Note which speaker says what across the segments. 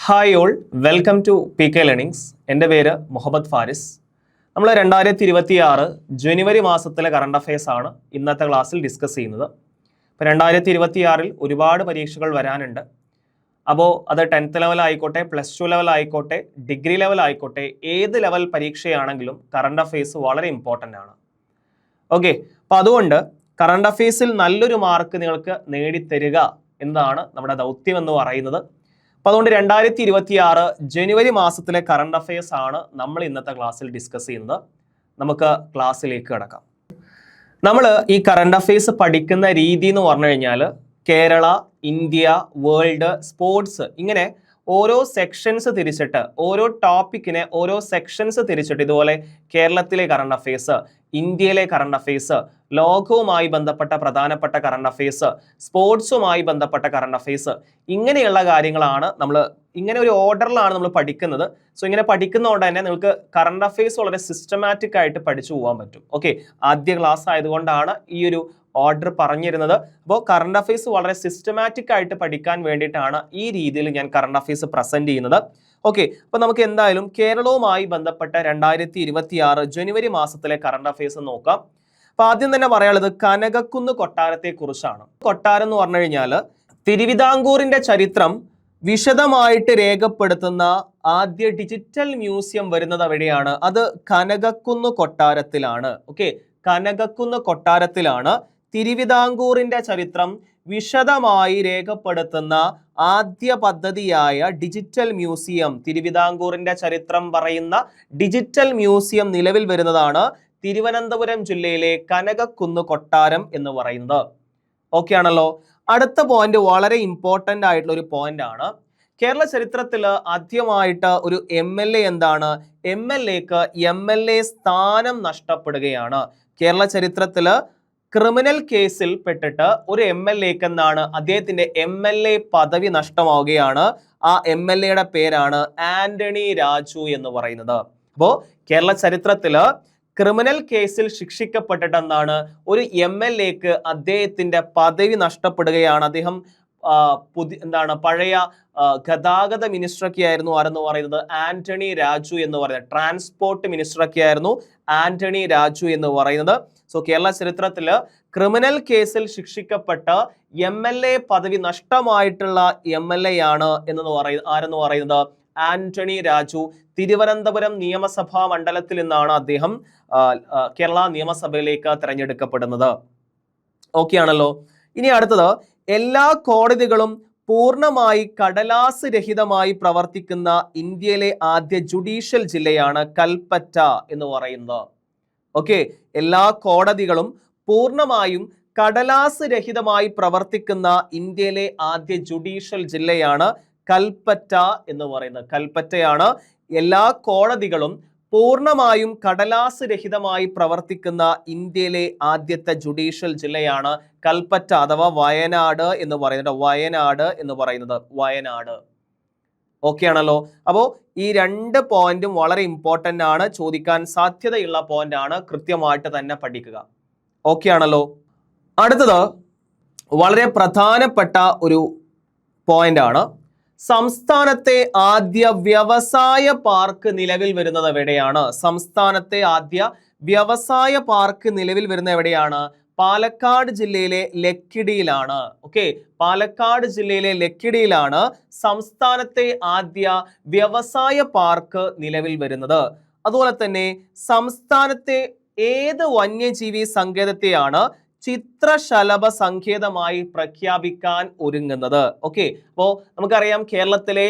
Speaker 1: Hi all, welcome to PK learnings. എൻ്റെ പേര് മുഹമ്മദ് ഫാരിസ്. നമ്മൾ 2026 ജനുവരി മാസത്തിലെ കറണ്ട് അഫയേഴ്സ് ആണ് ഇന്നത്തെ ക്ലാസ്സിൽ ഡിസ്കസ് ചെയ്യുന്നത്. ഇപ്പോൾ 2026 ഒരുപാട് പരീക്ഷകൾ വരാനുണ്ട്. അപ്പോൾ അത് 10th ലെവൽ ആയിക്കോട്ടെ, +2 ലെവൽ ആയിക്കോട്ടെ, ഡിഗ്രി ലെവൽ ആയിക്കോട്ടെ, ഏത് ലെവൽ പരീക്ഷയാണെങ്കിലും കറണ്ട് അഫയേഴ്സ് വളരെ ഇമ്പോർട്ടൻ്റ് ആണ്. ഓക്കെ, അപ്പോൾ അതുകൊണ്ട് കറണ്ട് അഫയേഴ്സിൽ നല്ലൊരു മാർക്ക് നിങ്ങൾക്ക് നേടിത്തരിക എന്നതാണ് നമ്മുടെ ദൗത്യം എന്ന് പറയുന്നത്. അപ്പോൾ അതുകൊണ്ട് 2026 ജനുവരി മാസത്തിലെ കറണ്ട് അഫയേഴ്സ് ആണ് നമ്മൾ ഇന്നത്തെ ക്ലാസ്സിൽ ഡിസ്കസ് ചെയ്യുന്നത്. നമുക്ക് ക്ലാസ്സിലേക്ക് കിടക്കാം. നമ്മൾ ഈ കറണ്ട് അഫയേഴ്സ് പഠിക്കുന്ന രീതി എന്ന് പറഞ്ഞു കഴിഞ്ഞാൽ കേരള, ഇന്ത്യ, വേൾഡ്, സ്പോർട്സ്, ഇങ്ങനെ ഓരോ സെക്ഷൻസ് തിരിച്ചിട്ട്, ഓരോ ടോപ്പിക്കിനെ ഓരോ സെക്ഷൻസ് തിരിച്ചിട്ട്, ഇതുപോലെ കേരളത്തിലെ കറണ്ട് അഫയേഴ്സ്, ഇന്ത്യയിലെ കറണ്ട് അഫയേഴ്സ്, ലോകവുമായി ബന്ധപ്പെട്ട പ്രധാനപ്പെട്ട കറണ്ട് അഫയേഴ്സ്, സ്പോർട്സുമായി ബന്ധപ്പെട്ട കറണ്ട് അഫയേഴ്സ്, ഇങ്ങനെയുള്ള കാര്യങ്ങളാണ് നമ്മൾ ഇങ്ങനെ ഒരു ഓർഡറിലാണ് നമ്മൾ പഠിക്കുന്നത്. സോ ഇങ്ങനെ പഠിക്കുന്നതുകൊണ്ട് തന്നെ നിങ്ങൾക്ക് കറണ്ട് അഫയേഴ്സ് വളരെ സിസ്റ്റമാറ്റിക് ആയിട്ട് പഠിച്ചു പോകാൻ പറ്റും. ഓക്കെ, ആദ്യ ക്ലാസ് ആയതുകൊണ്ടാണ് ഈ ഒരു ഓർഡർ പറഞ്ഞിരുന്നത്. അപ്പോൾ കറണ്ട് അഫയേഴ്സ് വളരെ സിസ്റ്റമാറ്റിക് ആയിട്ട് പഠിക്കാൻ വേണ്ടിയിട്ടാണ് ഈ രീതിയിൽ ഞാൻ കറണ്ട് അഫയേഴ്സ് പ്രസന്റ് ചെയ്യുന്നത്. ഓക്കെ, അപ്പോൾ നമുക്ക് എന്തായാലും കേരളവുമായി ബന്ധപ്പെട്ട 2026 ജനുവരി മാസത്തിലെ കറണ്ട് അഫയേഴ്സ് നോക്കാം. അപ്പൊ ആദ്യം തന്നെ പറയാനുള്ളത് കനകക്കുന്ന് കൊട്ടാരത്തെ കുറിച്ചാണ്. കൊട്ടാരം എന്ന് പറഞ്ഞു കഴിഞ്ഞാൽ തിരുവിതാംകൂറിന്റെ ചരിത്രം വിശദമായിട്ട് രേഖപ്പെടുത്തുന്ന ആദ്യ ഡിജിറ്റൽ മ്യൂസിയം വരുന്നത് എവിടെയാണ്? അത് കനകക്കുന്ന് കൊട്ടാരത്തിലാണ്. ഓക്കെ, കനകക്കുന്ന് കൊട്ടാരത്തിലാണ് തിരുവിതാംകൂറിന്റെ ചരിത്രം വിശദമായി രേഖപ്പെടുത്തുന്ന ആദ്യ പദ്ധതിയായ ഡിജിറ്റൽ മ്യൂസിയം, തിരുവിതാംകൂറിന്റെ ചരിത്രം പറയുന്ന ഡിജിറ്റൽ മ്യൂസിയം നിലവിൽ വരുന്നതാണ് തിരുവനന്തപുരം ജില്ലയിലെ കനകക്കുന്ന് കൊട്ടാരം എന്ന് പറയുന്നത്. ഓക്കെ ആണല്ലോ. അടുത്ത പോയിന്റ് വളരെ ഇമ്പോർട്ടൻ്റ് ആയിട്ടുള്ള ഒരു പോയിന്റ് ആണ്. കേരള ചരിത്രത്തിൽ ആദ്യമായിട്ട് ഒരു MLA എന്താണ്? MLAക്ക് MLA സ്ഥാനം നഷ്ടപ്പെടുകയാണ്. കേരള ചരിത്രത്തിൽ ക്രിമിനൽ കേസിൽ പെട്ടിട്ട് ഒരു MLAക്ക് എന്താണ്? അദ്ദേഹത്തിന്റെ MLA പദവി നഷ്ടമാവുകയാണ്. ആ MLAയുടെ പേരാണ് ആന്റണി രാജു എന്ന് പറയുന്നത്. അപ്പോൾ കേരള ചരിത്രത്തില് ക്രിമിനൽ കേസിൽ ശിക്ഷിക്കപ്പെട്ടിട്ട് എന്താണ്? ഒരു MLAക്ക് അദ്ദേഹത്തിന്റെ പദവി നഷ്ടപ്പെടുകയാണ്. അദ്ദേഹം പഴയ ഗതാഗത മിനിസ്റ്ററൊക്കെ ആയിരുന്നു. ആരെന്ന് പറയുന്നത് ആന്റണി രാജു എന്ന് പറയുന്നത്, ട്രാൻസ്പോർട്ട് മിനിസ്റ്ററൊക്കെ ആയിരുന്നു ആന്റണി രാജു എന്ന് പറയുന്നത്. സോ കേരള ചരിത്രത്തിൽ ക്രിമിനൽ കേസിൽ ശിക്ഷിക്കപ്പെട്ട MLA പദവി നഷ്ടമായിട്ടുള്ള MLA ആണ് ആരെന്ന് പറയുന്നത് ആന്റണി രാജു. തിരുവനന്തപുരം നിയമസഭാ മണ്ഡലത്തിൽ നിന്നാണ് അദ്ദേഹം കേരള നിയമസഭയിലേക്ക് തെരഞ്ഞെടുക്കപ്പെടുന്നത്. ഓക്കെ ആണല്ലോ. ഇനി അടുത്തത്, എല്ലാ കോടതികളും പൂർണ്ണമായി കടലാസ് രഹിതമായി പ്രവർത്തിക്കുന്ന ഇന്ത്യയിലെ ആദ്യ ജുഡീഷ്യൽ ജില്ലയാണ് കൽപ്പറ്റ എന്ന് പറയുന്നത്. ഓക്കെ, എല്ലാ കോടതികളും പൂർണ്ണമായും കടലാസ് രഹിതമായി പ്രവർത്തിക്കുന്ന ഇന്ത്യയിലെ ആദ്യ ജുഡീഷ്യൽ ജില്ലയാണ് കൽപ്പറ്റ എന്ന് പറയുന്നത്. കൽപ്പറ്റയാണ് എല്ലാ കോടതികളും പൂർണ്ണമായും കടലാസ് രഹിതമായി പ്രവർത്തിക്കുന്ന ഇന്ത്യയിലെ ആദ്യത്തെ ജുഡീഷ്യൽ ജില്ലയാണ് കൽപ്പറ്റ അഥവാ വയനാട് എന്ന് പറയുന്നത്. വയനാട്. ഓക്കെ ആണല്ലോ. അപ്പോൾ ഈ രണ്ട് പോയിന്റും വളരെ ഇമ്പോർട്ടൻ്റ് ആണ്, ചോദിക്കാൻ സാധ്യതയുള്ള പോയിന്റ് ആണ്, കൃത്യമായിട്ട് തന്നെ പഠിക്കുക. ഓക്കെ ആണല്ലോ. അടുത്തത് വളരെ പ്രധാനപ്പെട്ട ഒരു പോയിന്റ് ആണ്. സംസ്ഥാനത്തെ ആദ്യ വ്യവസായ പാർക്ക് നിലവിൽ വരുന്നത് എവിടെയാണ്? സംസ്ഥാനത്തെ ആദ്യ വ്യവസായ പാർക്ക് നിലവിൽ വരുന്നത് എവിടെയാണ്? പാലക്കാട് ജില്ലയിലെ ലക്കിടിയിലാണ്. ഓക്കെ, പാലക്കാട് ജില്ലയിലെ ലക്കിടിയിലാണ് സംസ്ഥാനത്തെ ആദ്യ വ്യവസായ പാർക്ക് നിലവിൽ വരുന്നത്. അതുപോലെ തന്നെ സംസ്ഥാനത്തെ ഏത് വന്യജീവി സങ്കേതത്തെയാണ് ചിത്രശലഭ സങ്കേതമായി പ്രഖ്യാപിക്കാൻ ഒരുങ്ങുന്നത്? ഓക്കെ, അപ്പോൾ നമുക്കറിയാം കേരളത്തിലെ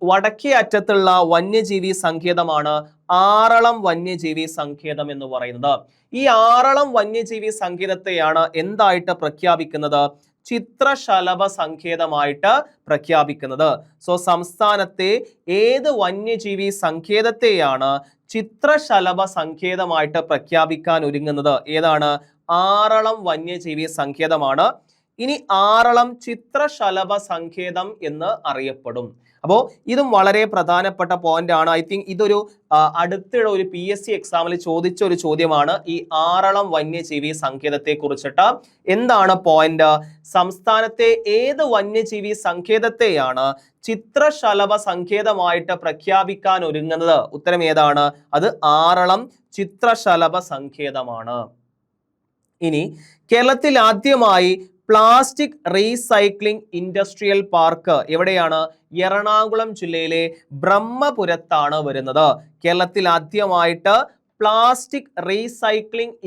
Speaker 1: വടക്കേ അറ്റത്തുള്ള വന്യജീവി സങ്കേതമാണ് ആറളം വന്യജീവി സങ്കേതം എന്ന് പറയുന്നത്. ഈ ആറളം വന്യജീവി സങ്കേതത്തെയാണ് എന്തായിട്ട് പ്രഖ്യാപിക്കുന്നത്? ചിത്രശലഭ സങ്കേതമായിട്ട് പ്രഖ്യാപിക്കുന്നത്. സോ സംസ്ഥാനത്തെ ഏത് വന്യജീവി സങ്കേതത്തെയാണ് ചിത്രശലഭ സങ്കേതമായിട്ട് പ്രഖ്യാപിക്കാൻ ഒരുങ്ങുന്നത്? ഏതാണ്? ആറളം വന്യജീവി സങ്കേതമാണ്. ഇനി ആറളം ചിത്രശലഭ സങ്കേതം എന്ന് അറിയപ്പെടും. അപ്പോൾ ഇതും വളരെ പ്രധാനപ്പെട്ട പോയിന്റ് ആണ്. ഐ തിങ്ക് ഇതൊരു അടുത്തിടെ ഒരു PSC എക്സാമിൽ ചോദിച്ച ഒരു ചോദ്യമാണ്. ഈ ആറളം വന്യജീവി സങ്കേതത്തെ കുറിച്ചിട്ട് എന്താണ് പോയിന്റ്? സംസ്ഥാനത്തെ ഏത് വന്യജീവി സങ്കേതത്തെയാണ് ചിത്രശലഭ സങ്കേതമായിട്ട് പ്രഖ്യാപിക്കാൻ ഒരുങ്ങുന്നത്? ഉത്തരം ഏതാണ്? അത് ആറളം ചിത്രശലഭ സങ്കേതമാണ്. ഇനി കേരളത്തിൽ ആദ്യമായി പ്ലാസ്റ്റിക് റീസൈക്ലിംഗ് ഇൻഡസ്ട്രിയൽ പാർക്ക് എവിടെയാണ്? എറണാകുളം ജില്ലയിലെ ബ്രഹ്മപുരത്താണ് വരുന്നത്. കേരളത്തിൽ ആദ്യമായിട്ട് പ്ലാസ്റ്റിക് റീസൈക്ലിംഗ്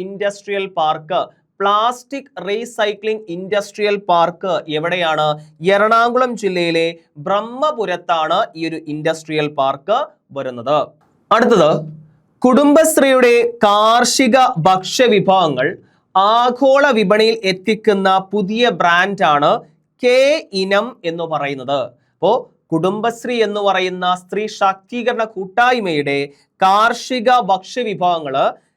Speaker 1: ഇൻഡസ്ട്രിയൽ പാർക്ക് എവിടെയാണ്? എറണാകുളം ജില്ലയിലെ ബ്രഹ്മപുരത്താണ് ഈ ഒരു ഇൻഡസ്ട്രിയൽ പാർക്ക് വരുന്നത്. അടുത്തത്, കുടുംബശ്രീയുടെ കാർഷിക ഭക്ഷ്യവിഭവങ്ങൾ ആഗോള വിപണിയിൽ എത്തിക്കുന്ന പുതിയ ബ്രാൻഡാണ് കെ ഇനം എന്ന് പറയുന്നത്. അപ്പോൾ കുടുംബശ്രീ എന്ന് പറയുന്ന സ്ത്രീ ശാക്തീകരണ കൂട്ടായ്മയുടെ കാർഷിക ഭക്ഷ്യവിഭവങ്ങൾ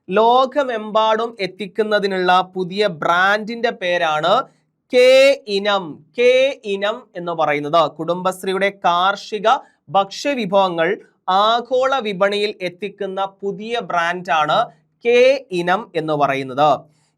Speaker 1: ലോകമെമ്പാടും എത്തിക്കുന്നതിനുള്ള പുതിയ ബ്രാൻഡിന്റെ പേരാണ് കെ ഇനം എന്ന് പറയുന്നത്. കുടുംബശ്രീയുടെ കാർഷിക ഭക്ഷ്യവിഭവങ്ങൾ ആഗോള വിപണിയിൽ എത്തിക്കുന്ന പുതിയ ബ്രാൻഡാണ് കെ ഇനം എന്ന് പറയുന്നത്.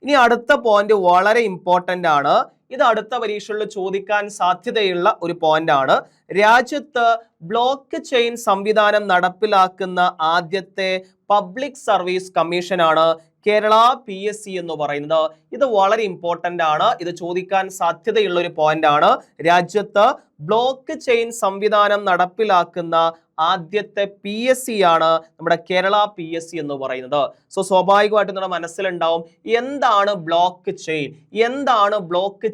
Speaker 1: ഇനി അടുത്ത പോയിന്റ് വളരെ ഇമ്പോർട്ടന്റ് ആണ്. ഇത് അടുത്ത പരീക്ഷകളിൽ ചോദിക്കാൻ സാധ്യതയുള്ള ഒരു പോയിന്റ് ആണ്. രാജ്യത്ത് ബ്ലോക്ക് ചെയിൻ സംവിധാനം നടപ്പിലാക്കുന്ന ആദ്യത്തെ പബ്ലിക് സർവീസ് കമ്മീഷനാണ് കേരള PSC എന്ന് പറയുന്നത്. ഇത് വളരെ ഇമ്പോർട്ടന്റ് ആണ്. ഇത് ചോദിക്കാൻ സാധ്യതയുള്ള ഒരു പോയിന്റ് ആണ്. രാജ്യത്ത് ബ്ലോക്ക് ചെയിൻ സംവിധാനം നടപ്പിലാക്കുന്ന ആദ്യത്തെ PSC ആണ് നമ്മുടെ കേരള PSC എന്ന് പറയുന്നത്. സോ സ്വാഭാവികമായിട്ടും നമ്മുടെ മനസ്സിലുണ്ടാവും എന്താണ് ബ്ലോക്ക്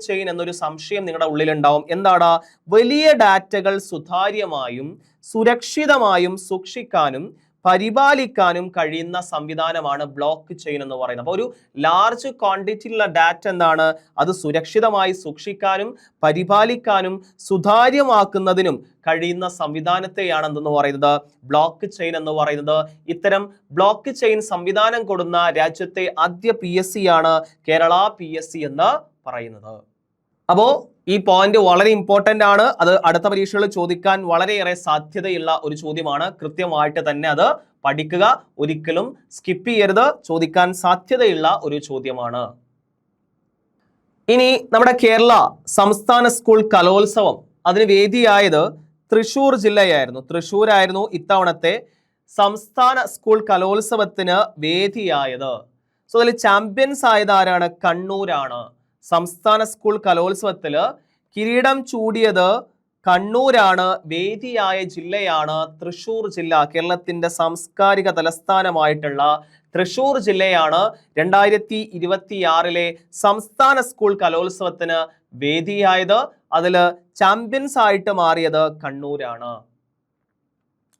Speaker 1: ചെയിൻ എന്നൊരു സംശയം നിങ്ങളുടെ ഉള്ളിലുണ്ടാവും. എന്താണ്? വലിയ ഡാറ്റകൾ സുതാര്യമായും സുരക്ഷിതമായും സൂക്ഷിക്കാനും പരിപാലിക്കാനും കഴിയുന്ന സംവിധാനമാണ് ബ്ലോക്ക് ചെയിൻ എന്ന് പറയുന്നത്. അപ്പോൾ ഒരു ലാർജ് ക്വാണ്ടിറ്റിയിലുള്ള ഡാറ്റ എന്താണ്? അത് സുരക്ഷിതമായി സൂക്ഷിക്കാനും പരിപാലിക്കാനും സുതാര്യമാക്കുന്നതിനും കഴിയുന്ന സംവിധാനത്തെയാണ് എന്തെന്ന് പറയുന്നത്? ബ്ലോക്ക് ചെയിൻ എന്ന് പറയുന്നത്. ഇത്തരം ബ്ലോക്ക് ചെയിൻ സംവിധാനം കൊടുക്കുന്ന രാജ്യത്തെ ആദ്യ PSC ആണ് കേരള PSC എന്ന് പറയുന്നത്. അപ്പോൾ ഈ പോയിന്റ് വളരെ ഇമ്പോർട്ടന്റ് ആണ്. അത് അടുത്ത പരീക്ഷകളിൽ ചോദിക്കാൻ വളരെയേറെ സാധ്യതയുള്ള ഒരു ചോദ്യമാണ്. കൃത്യമായിട്ട് തന്നെ അത് പഠിക്കുക, ഒരിക്കലും സ്കിപ്പ് ചെയ്യരുത്. ചോദിക്കാൻ സാധ്യതയുള്ള ഒരു ചോദ്യമാണ്. ഇനി നമ്മുടെ കേരള സംസ്ഥാന സ്കൂൾ കലോത്സവം അതിന് വേദിയായത് തൃശ്ശൂർ ജില്ലയായിരുന്നു. തൃശ്ശൂരായിരുന്നു ഇത്തവണത്തെ സംസ്ഥാന സ്കൂൾ കലോത്സവത്തിന് വേദിയായത്. സോ അതിൽ ചാമ്പ്യൻസ് ആയത് ആരാണ്? കണ്ണൂരാണ്. സംസ്ഥാന സ്കൂൾ കലോത്സവത്തില് കിരീടം ചൂടിയത് കണ്ണൂരാണ്. വേദിയായ ജില്ലയാണ് തൃശ്ശൂർ ജില്ല. കേരളത്തിന്റെ സാംസ്കാരിക തലസ്ഥാനമായിട്ടുള്ള തൃശ്ശൂർ ജില്ലയാണ് 2026 സംസ്ഥാന സ്കൂൾ കലോത്സവത്തിന് വേദിയായത്. അതില് ചാമ്പ്യൻസ് ആയിട്ട് മാറിയത് കണ്ണൂരാണ്.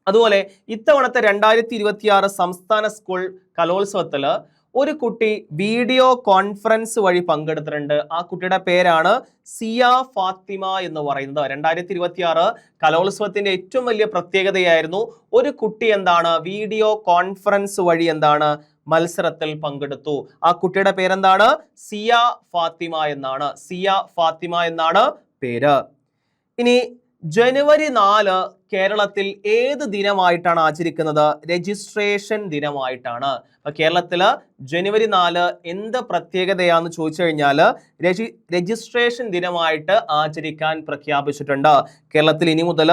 Speaker 1: അതുപോലെ ഇത്തവണത്തെ 2026 സംസ്ഥാന സ്കൂൾ കലോത്സവത്തില് ഒരു കുട്ടി വീഡിയോ കോൺഫറൻസ് വഴി പങ്കെടുത്തിട്ടുണ്ട്. ആ കുട്ടിയുടെ പേരാണ് സിയ ഫാത്തിമ എന്ന് പറയുന്നത്. 2026 കലോത്സവത്തിന്റെ ഏറ്റവും വലിയ പ്രത്യേകതയായിരുന്നു ഒരു കുട്ടി എന്താണ് വീഡിയോ കോൺഫറൻസ് വഴി എന്താണ് മത്സരത്തിൽ പങ്കെടുത്തു. ആ കുട്ടിയുടെ പേരെന്താണ്? സിയ ഫാത്തിമ എന്നാണ് പേര്. ഇനി ജനുവരി 4 കേരളത്തിൽ ഏത് ദിനമായിട്ടാണ് ആചരിക്കുന്നത്? രജിസ്ട്രേഷൻ ദിനമായിട്ടാണ്. അപ്പൊ കേരളത്തില് ജനുവരി 4 എന്ത് പ്രത്യേകതയാന്ന് ചോദിച്ചു കഴിഞ്ഞാൽ രജിസ്ട്രേഷൻ ദിനമായിട്ട് ആചരിക്കാൻ പ്രഖ്യാപിച്ചിട്ടുണ്ട്. കേരളത്തിൽ ഇനി മുതൽ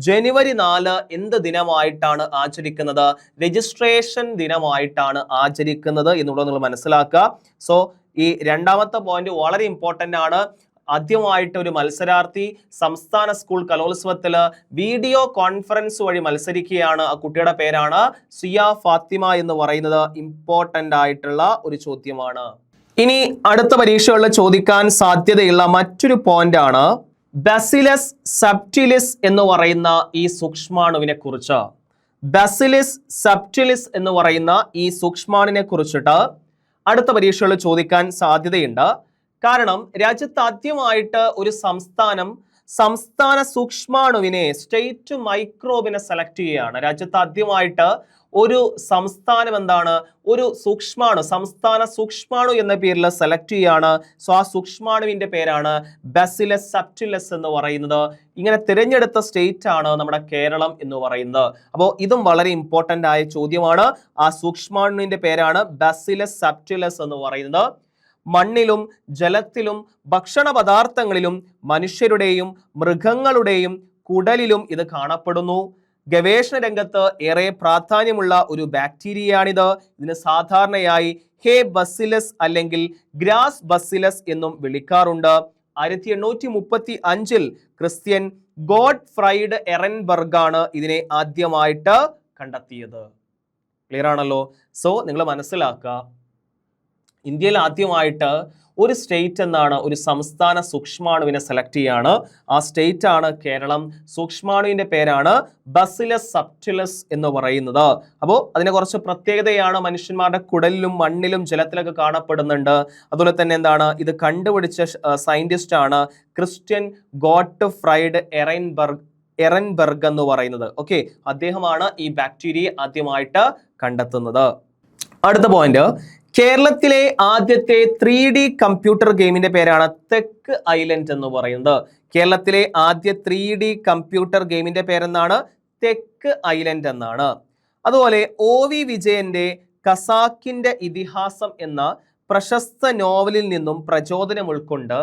Speaker 1: ജനുവരി 4 എന്ത് ദിനമായിട്ടാണ് ആചരിക്കുന്നത്? രജിസ്ട്രേഷൻ ദിനമായിട്ടാണ് ആചരിക്കുന്നത് എന്നുള്ളത് നിങ്ങൾ മനസ്സിലാക്കുക. സോ ഈ രണ്ടാമത്തെ പോയിന്റ് വളരെ ഇമ്പോർട്ടന്റ് ആണ്. ആദ്യമായിട്ട് ഒരു മത്സരാർത്ഥി സംസ്ഥാന സ്കൂൾ കലോത്സവത്തില് വീഡിയോ കോൺഫറൻസ് വഴി മത്സരിക്കുകയാണ്. ആ കുട്ടിയുടെ പേരാണ് സിയ ഫാത്തിമ എന്ന് പറയുന്നത്. ഇമ്പോർട്ടന്റ് ആയിട്ടുള്ള ഒരു ചോദ്യമാണ്. ഇനി അടുത്ത പരീക്ഷകളിൽ ചോദിക്കാൻ സാധ്യതയുള്ള മറ്റൊരു പോയിന്റ് ആണ് ബാസിലസ് സബ്റ്റിലിസ് എന്ന് പറയുന്ന ഈ സൂക്ഷ്മാണുവിനെ കുറിച്ച്. ബാസിലസ് സബ്റ്റിലിസ് എന്ന് പറയുന്ന ഈ സൂക്ഷ്മാണുവിനെ കുറിച്ചിട്ട് അടുത്ത പരീക്ഷകളിൽ ചോദിക്കാൻ സാധ്യതയുണ്ട്. കാരണം രാജ്യത്ത് ആദ്യമായിട്ട് ഒരു സംസ്ഥാനം സംസ്ഥാന സൂക്ഷ്മാണുവിനെ സ്റ്റേറ്റ് മൈക്രോബിനെ സെലക്ട് ചെയ്യുകയാണ്. രാജ്യത്ത് ആദ്യമായിട്ട് ഒരു സംസ്ഥാനം എന്താണ്, ഒരു സൂക്ഷ്മാണു, സംസ്ഥാന സൂക്ഷ്മാണു എന്ന പേരിൽ സെലക്ട് ചെയ്യുകയാണ്. സോ ആ സൂക്ഷ്മാണുവിന്റെ പേരാണ് ബാസിലസ് സബ്റ്റിലസ് എന്ന് പറയുന്നത്. ഇങ്ങനെ തിരഞ്ഞെടുത്ത സ്റ്റേറ്റ് ആണ് നമ്മുടെ കേരളം എന്ന് പറയുന്നത്. അപ്പോൾ ഇതും വളരെ ഇമ്പോർട്ടന്റ് ആയ ചോദ്യമാണ്. ആ സൂക്ഷ്മാണുവിന്റെ പേരാണ് ബാസിലസ് സബ്റ്റിലസ് എന്ന് പറയുന്നത്. മണ്ണിലും ജലത്തിലും ഭക്ഷണ പദാർത്ഥങ്ങളിലും മനുഷ്യരുടെയും മൃഗങ്ങളുടെയും കുടലിലും ഇത് കാണപ്പെടുന്നു. ഗവേഷണ രംഗത്ത് ഏറെ പ്രാധാന്യമുള്ള ഒരു ബാക്ടീരിയയാണിത്. ഇതിന് സാധാരണയായി ഹേ ബസിലസ് അല്ലെങ്കിൽ ഗ്രാസ് ബസിലസ് എന്നും വിളിക്കാറുണ്ട്. 1835 ക്രിസ്ത്യൻ ഗോഡ്ഫ്രൈഡ് എറൻബർഗ് ആണ് ഇതിനെ ആദ്യമായിട്ട് കണ്ടെത്തിയത്. ക്ലിയർ ആണല്ലോ? സോ നിങ്ങൾ മനസ്സിലാക്കുക, ഇന്ത്യയിൽ ആദ്യമായിട്ട് ഒരു സ്റ്റേറ്റ് എന്നാണ്, ഒരു സംസ്ഥാന സൂക്ഷ്മാണുവിനെ സെലക്ട് ചെയ്യാണ്. ആ സ്റ്റേറ്റ് ആണ് കേരളം. സൂക്ഷ്മാണുവിന്റെ പേരാണ് ബാസിലസ് സബ്റ്റിലസ് എന്ന് പറയുന്നത്. അപ്പോൾ അതിനെ കുറച്ച് പ്രത്യേകതയാണ്. മനുഷ്യന്മാരുടെ കുടലിലും മണ്ണിലും ജലത്തിലൊക്കെ കാണപ്പെടുന്നുണ്ട്. അതുപോലെ തന്നെ എന്താണ്, ഇത് കണ്ടുപിടിച്ച സയന്റിസ്റ്റ് ആണ് ക്രിസ്ത്യൻ ഗോഡ്ഫ്രൈഡ് എറൻബർഗ് എന്ന് പറയുന്നത്. ഓക്കെ, അദ്ദേഹമാണ് ഈ ബാക്ടീരിയ ആദ്യമായിട്ട് കണ്ടെത്തുന്നത്. അടുത്ത പോയിന്റ്, കേരളത്തിലെ ആദ്യത്തെ 3D കമ്പ്യൂട്ടർ ഗെയിമിന്റെ പേരാണ് തെക്ക് ഐലൻഡ് എന്ന് പറയുന്നത്. കേരളത്തിലെ ആദ്യ 3D കമ്പ്യൂട്ടർ ഗെയിമിന്റെ പേരെന്താണ്? തെക്ക് ഐലൻഡ് എന്നാണ്. അതുപോലെ OV വിജയന്റെ ഖസാക്കിന്റെ ഇതിഹാസം എന്ന പ്രശസ്ത നോവലിൽ നിന്നും പ്രചോദനം ഉൾക്കൊണ്ട്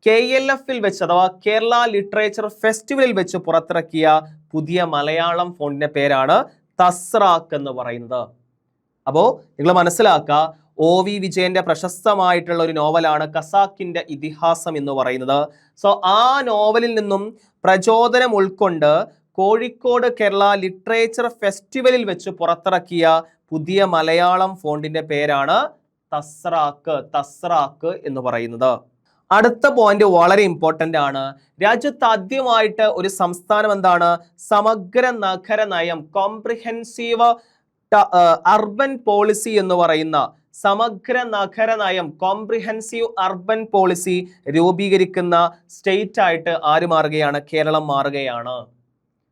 Speaker 1: KLF-ൽ വെച്ച് അഥവാ കേരള ലിറ്ററേച്ചർ ഫെസ്റ്റിവലിൽ വെച്ച് പുറത്തിറക്കിയ പുതിയ മലയാളം ഫോണ്ടിന്റെ പേരാണ് തസ്രാക്ക് എന്ന് പറയുന്നത്. അപ്പോൾ നിങ്ങൾ മനസ്സിലാക്കുക, OV വിജയന്റെ പ്രശസ്തമായിട്ടുള്ള ഒരു നോവലാണ് ഖസാക്കിന്റെ ഇതിഹാസം എന്ന് പറയുന്നത്. സോ ആ നോവലിൽ നിന്നും പ്രചോദനം ഉൾക്കൊണ്ട് കോഴിക്കോട് കേരള ലിറ്ററേച്ചർ ഫെസ്റ്റിവലിൽ വെച്ച് പുറത്തിറക്കിയ പുതിയ മലയാളം ഫോണ്ടിന്റെ പേരാണ് തസ്രാക്ക് എന്ന് പറയുന്നത്. അടുത്ത പോയിന്റ് വളരെ ഇമ്പോർട്ടന്റ് ആണ്. രാജ്യത്ത് ആദ്യമായിട്ട് ഒരു സംസ്ഥാനം എന്താണ്, സമഗ്ര നഗര നയം, കോംപ്രിഹെൻസീവ് അർബൻ പോളിസി എന്ന് പറയുന്ന സമഗ്ര നഗര നയം, കോംപ്രിഹെൻസീവ് അർബൻ പോളിസി രൂപീകരിക്കുന്ന സ്റ്റേറ്റ് ആയിട്ട് ആര് മാറുകയാണ്? കേരളം മാറുകയാണ്.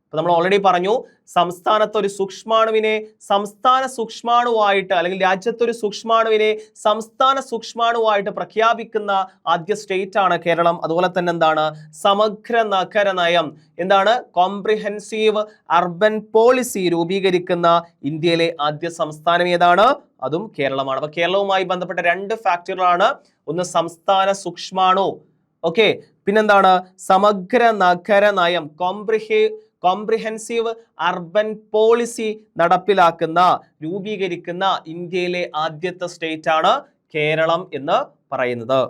Speaker 1: അപ്പൊ നമ്മൾ ഓൾറെഡി പറഞ്ഞു, സംസ്ഥാനത്ത് ഒരു സൂക്ഷ്മാണുവിനെ സംസ്ഥാന സൂക്ഷ്മാണുവായിട്ട് അല്ലെങ്കിൽ രാജ്യത്തൊരു സൂക്ഷ്മാണുവിനെ സംസ്ഥാന സൂക്ഷ്മാണുവായിട്ട് പ്രഖ്യാപിക്കുന്ന ആദ്യ സ്റ്റേറ്റ് ആണ് കേരളം. അതുപോലെ തന്നെ എന്താണ്, സമഗ്ര നഗര നയം, എന്താണ്, കോംപ്രിഹെൻസീവ് അർബൻ പോളിസി രൂപീകരിക്കുന്ന ഇന്ത്യയിലെ ആദ്യ സംസ്ഥാനം ഏതാണ്? അതും കേരളമാണ്. അപ്പൊ കേരളവുമായി ബന്ധപ്പെട്ട 2 ഫാക്ടറുകളാണ്. ഒന്ന് സംസ്ഥാന സൂക്ഷ്മാണു, ഓക്കെ, പിന്നെന്താണ്, സമഗ്ര നഗര നയം, കോംപ്രിഹെൻസീവ് അർബൻ പോളിസി നടപ്പിലാക്കുന്ന, രൂപീകരിക്കുന്ന ഇന്ത്യയിലെ ആദ്യത്തെ സ്റ്റേറ്റ് ആണ് കേരളം എന്ന് പറയുന്നത്.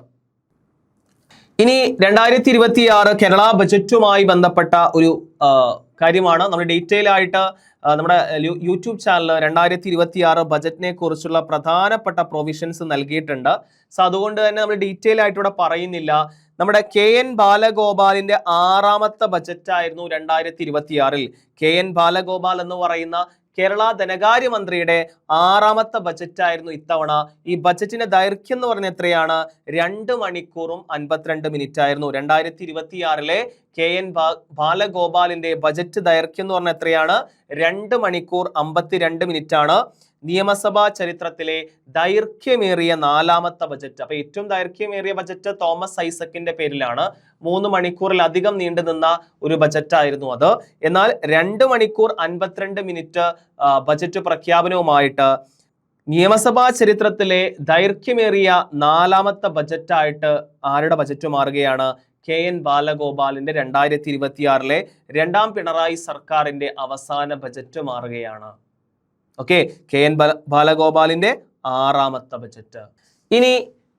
Speaker 1: ഇനി 2026 കേരള ബജറ്റുമായി ബന്ധപ്പെട്ട ഒരു കാര്യമാണ്. നമ്മൾ ഡീറ്റെയിൽ ആയിട്ട് നമ്മുടെ യൂട്യൂബ് ചാനൽ 2026 ബജറ്റിനെ കുറിച്ചുള്ള പ്രധാനപ്പെട്ട പ്രൊവിഷൻസ് നൽകിയിട്ടുണ്ട്. സോ അതുകൊണ്ട് തന്നെ നമ്മൾ ഡീറ്റെയിൽ ആയിട്ട് ഇവിടെ പറയുന്നില്ല. നമ്മുടെ KN ബാലഗോപാലിന്റെ 6ാമത്തെ ബജറ്റായിരുന്നു 2026. KN ബാലഗോപാൽ എന്ന് പറയുന്ന കേരള ധനകാര്യമന്ത്രിയുടെ 6ാമത്തെ ബജറ്റായിരുന്നു ഇത്തവണ. ഈ ബജറ്റിന്റെ ദൈർഘ്യം എന്ന് പറഞ്ഞാൽ എത്രയാണ്? 2 മണിക്കൂറും 52 മിനിറ്റ് ആയിരുന്നു. 2026 KN ബാലഗോപാലിന്റെ ബജറ്റ് ദൈർഘ്യം എന്ന് പറഞ്ഞാൽ എത്രയാണ്? 2 മണിക്കൂർ 52 മിനിറ്റ് ആണ്. നിയമസഭാ ചരിത്രത്തിലെ ദൈർഘ്യമേറിയ 4ാമത്തെ ബജറ്റ്. അപ്പൊ ഏറ്റവും ദൈർഘ്യമേറിയ ബജറ്റ് തോമസ് ഐസക്കിന്റെ പേരിലാണ്. 3 മണിക്കൂറിലധികം നീണ്ടു നിന്ന ഒരു ബജറ്റായിരുന്നു അത്. എന്നാൽ 2 മണിക്കൂർ 52 മിനിറ്റ് ബജറ്റ് പ്രഖ്യാപനവുമായിട്ട് നിയമസഭാ ചരിത്രത്തിലെ ദൈർഘ്യമേറിയ 4ാമത്തെ ബജറ്റായിട്ട് ആരുടെ ബജറ്റ് മാറുകയാണ്? KN ബാലഗോപാലിന്റെ 2026 2ാം പിണറായി സർക്കാരിന്റെ അവസാന ബജറ്റ് മാറുകയാണ്. ഓക്കെ, KN ബാലഗോപാലിന്റെ 6ാമത്തെ ബജറ്റ്. ഇനി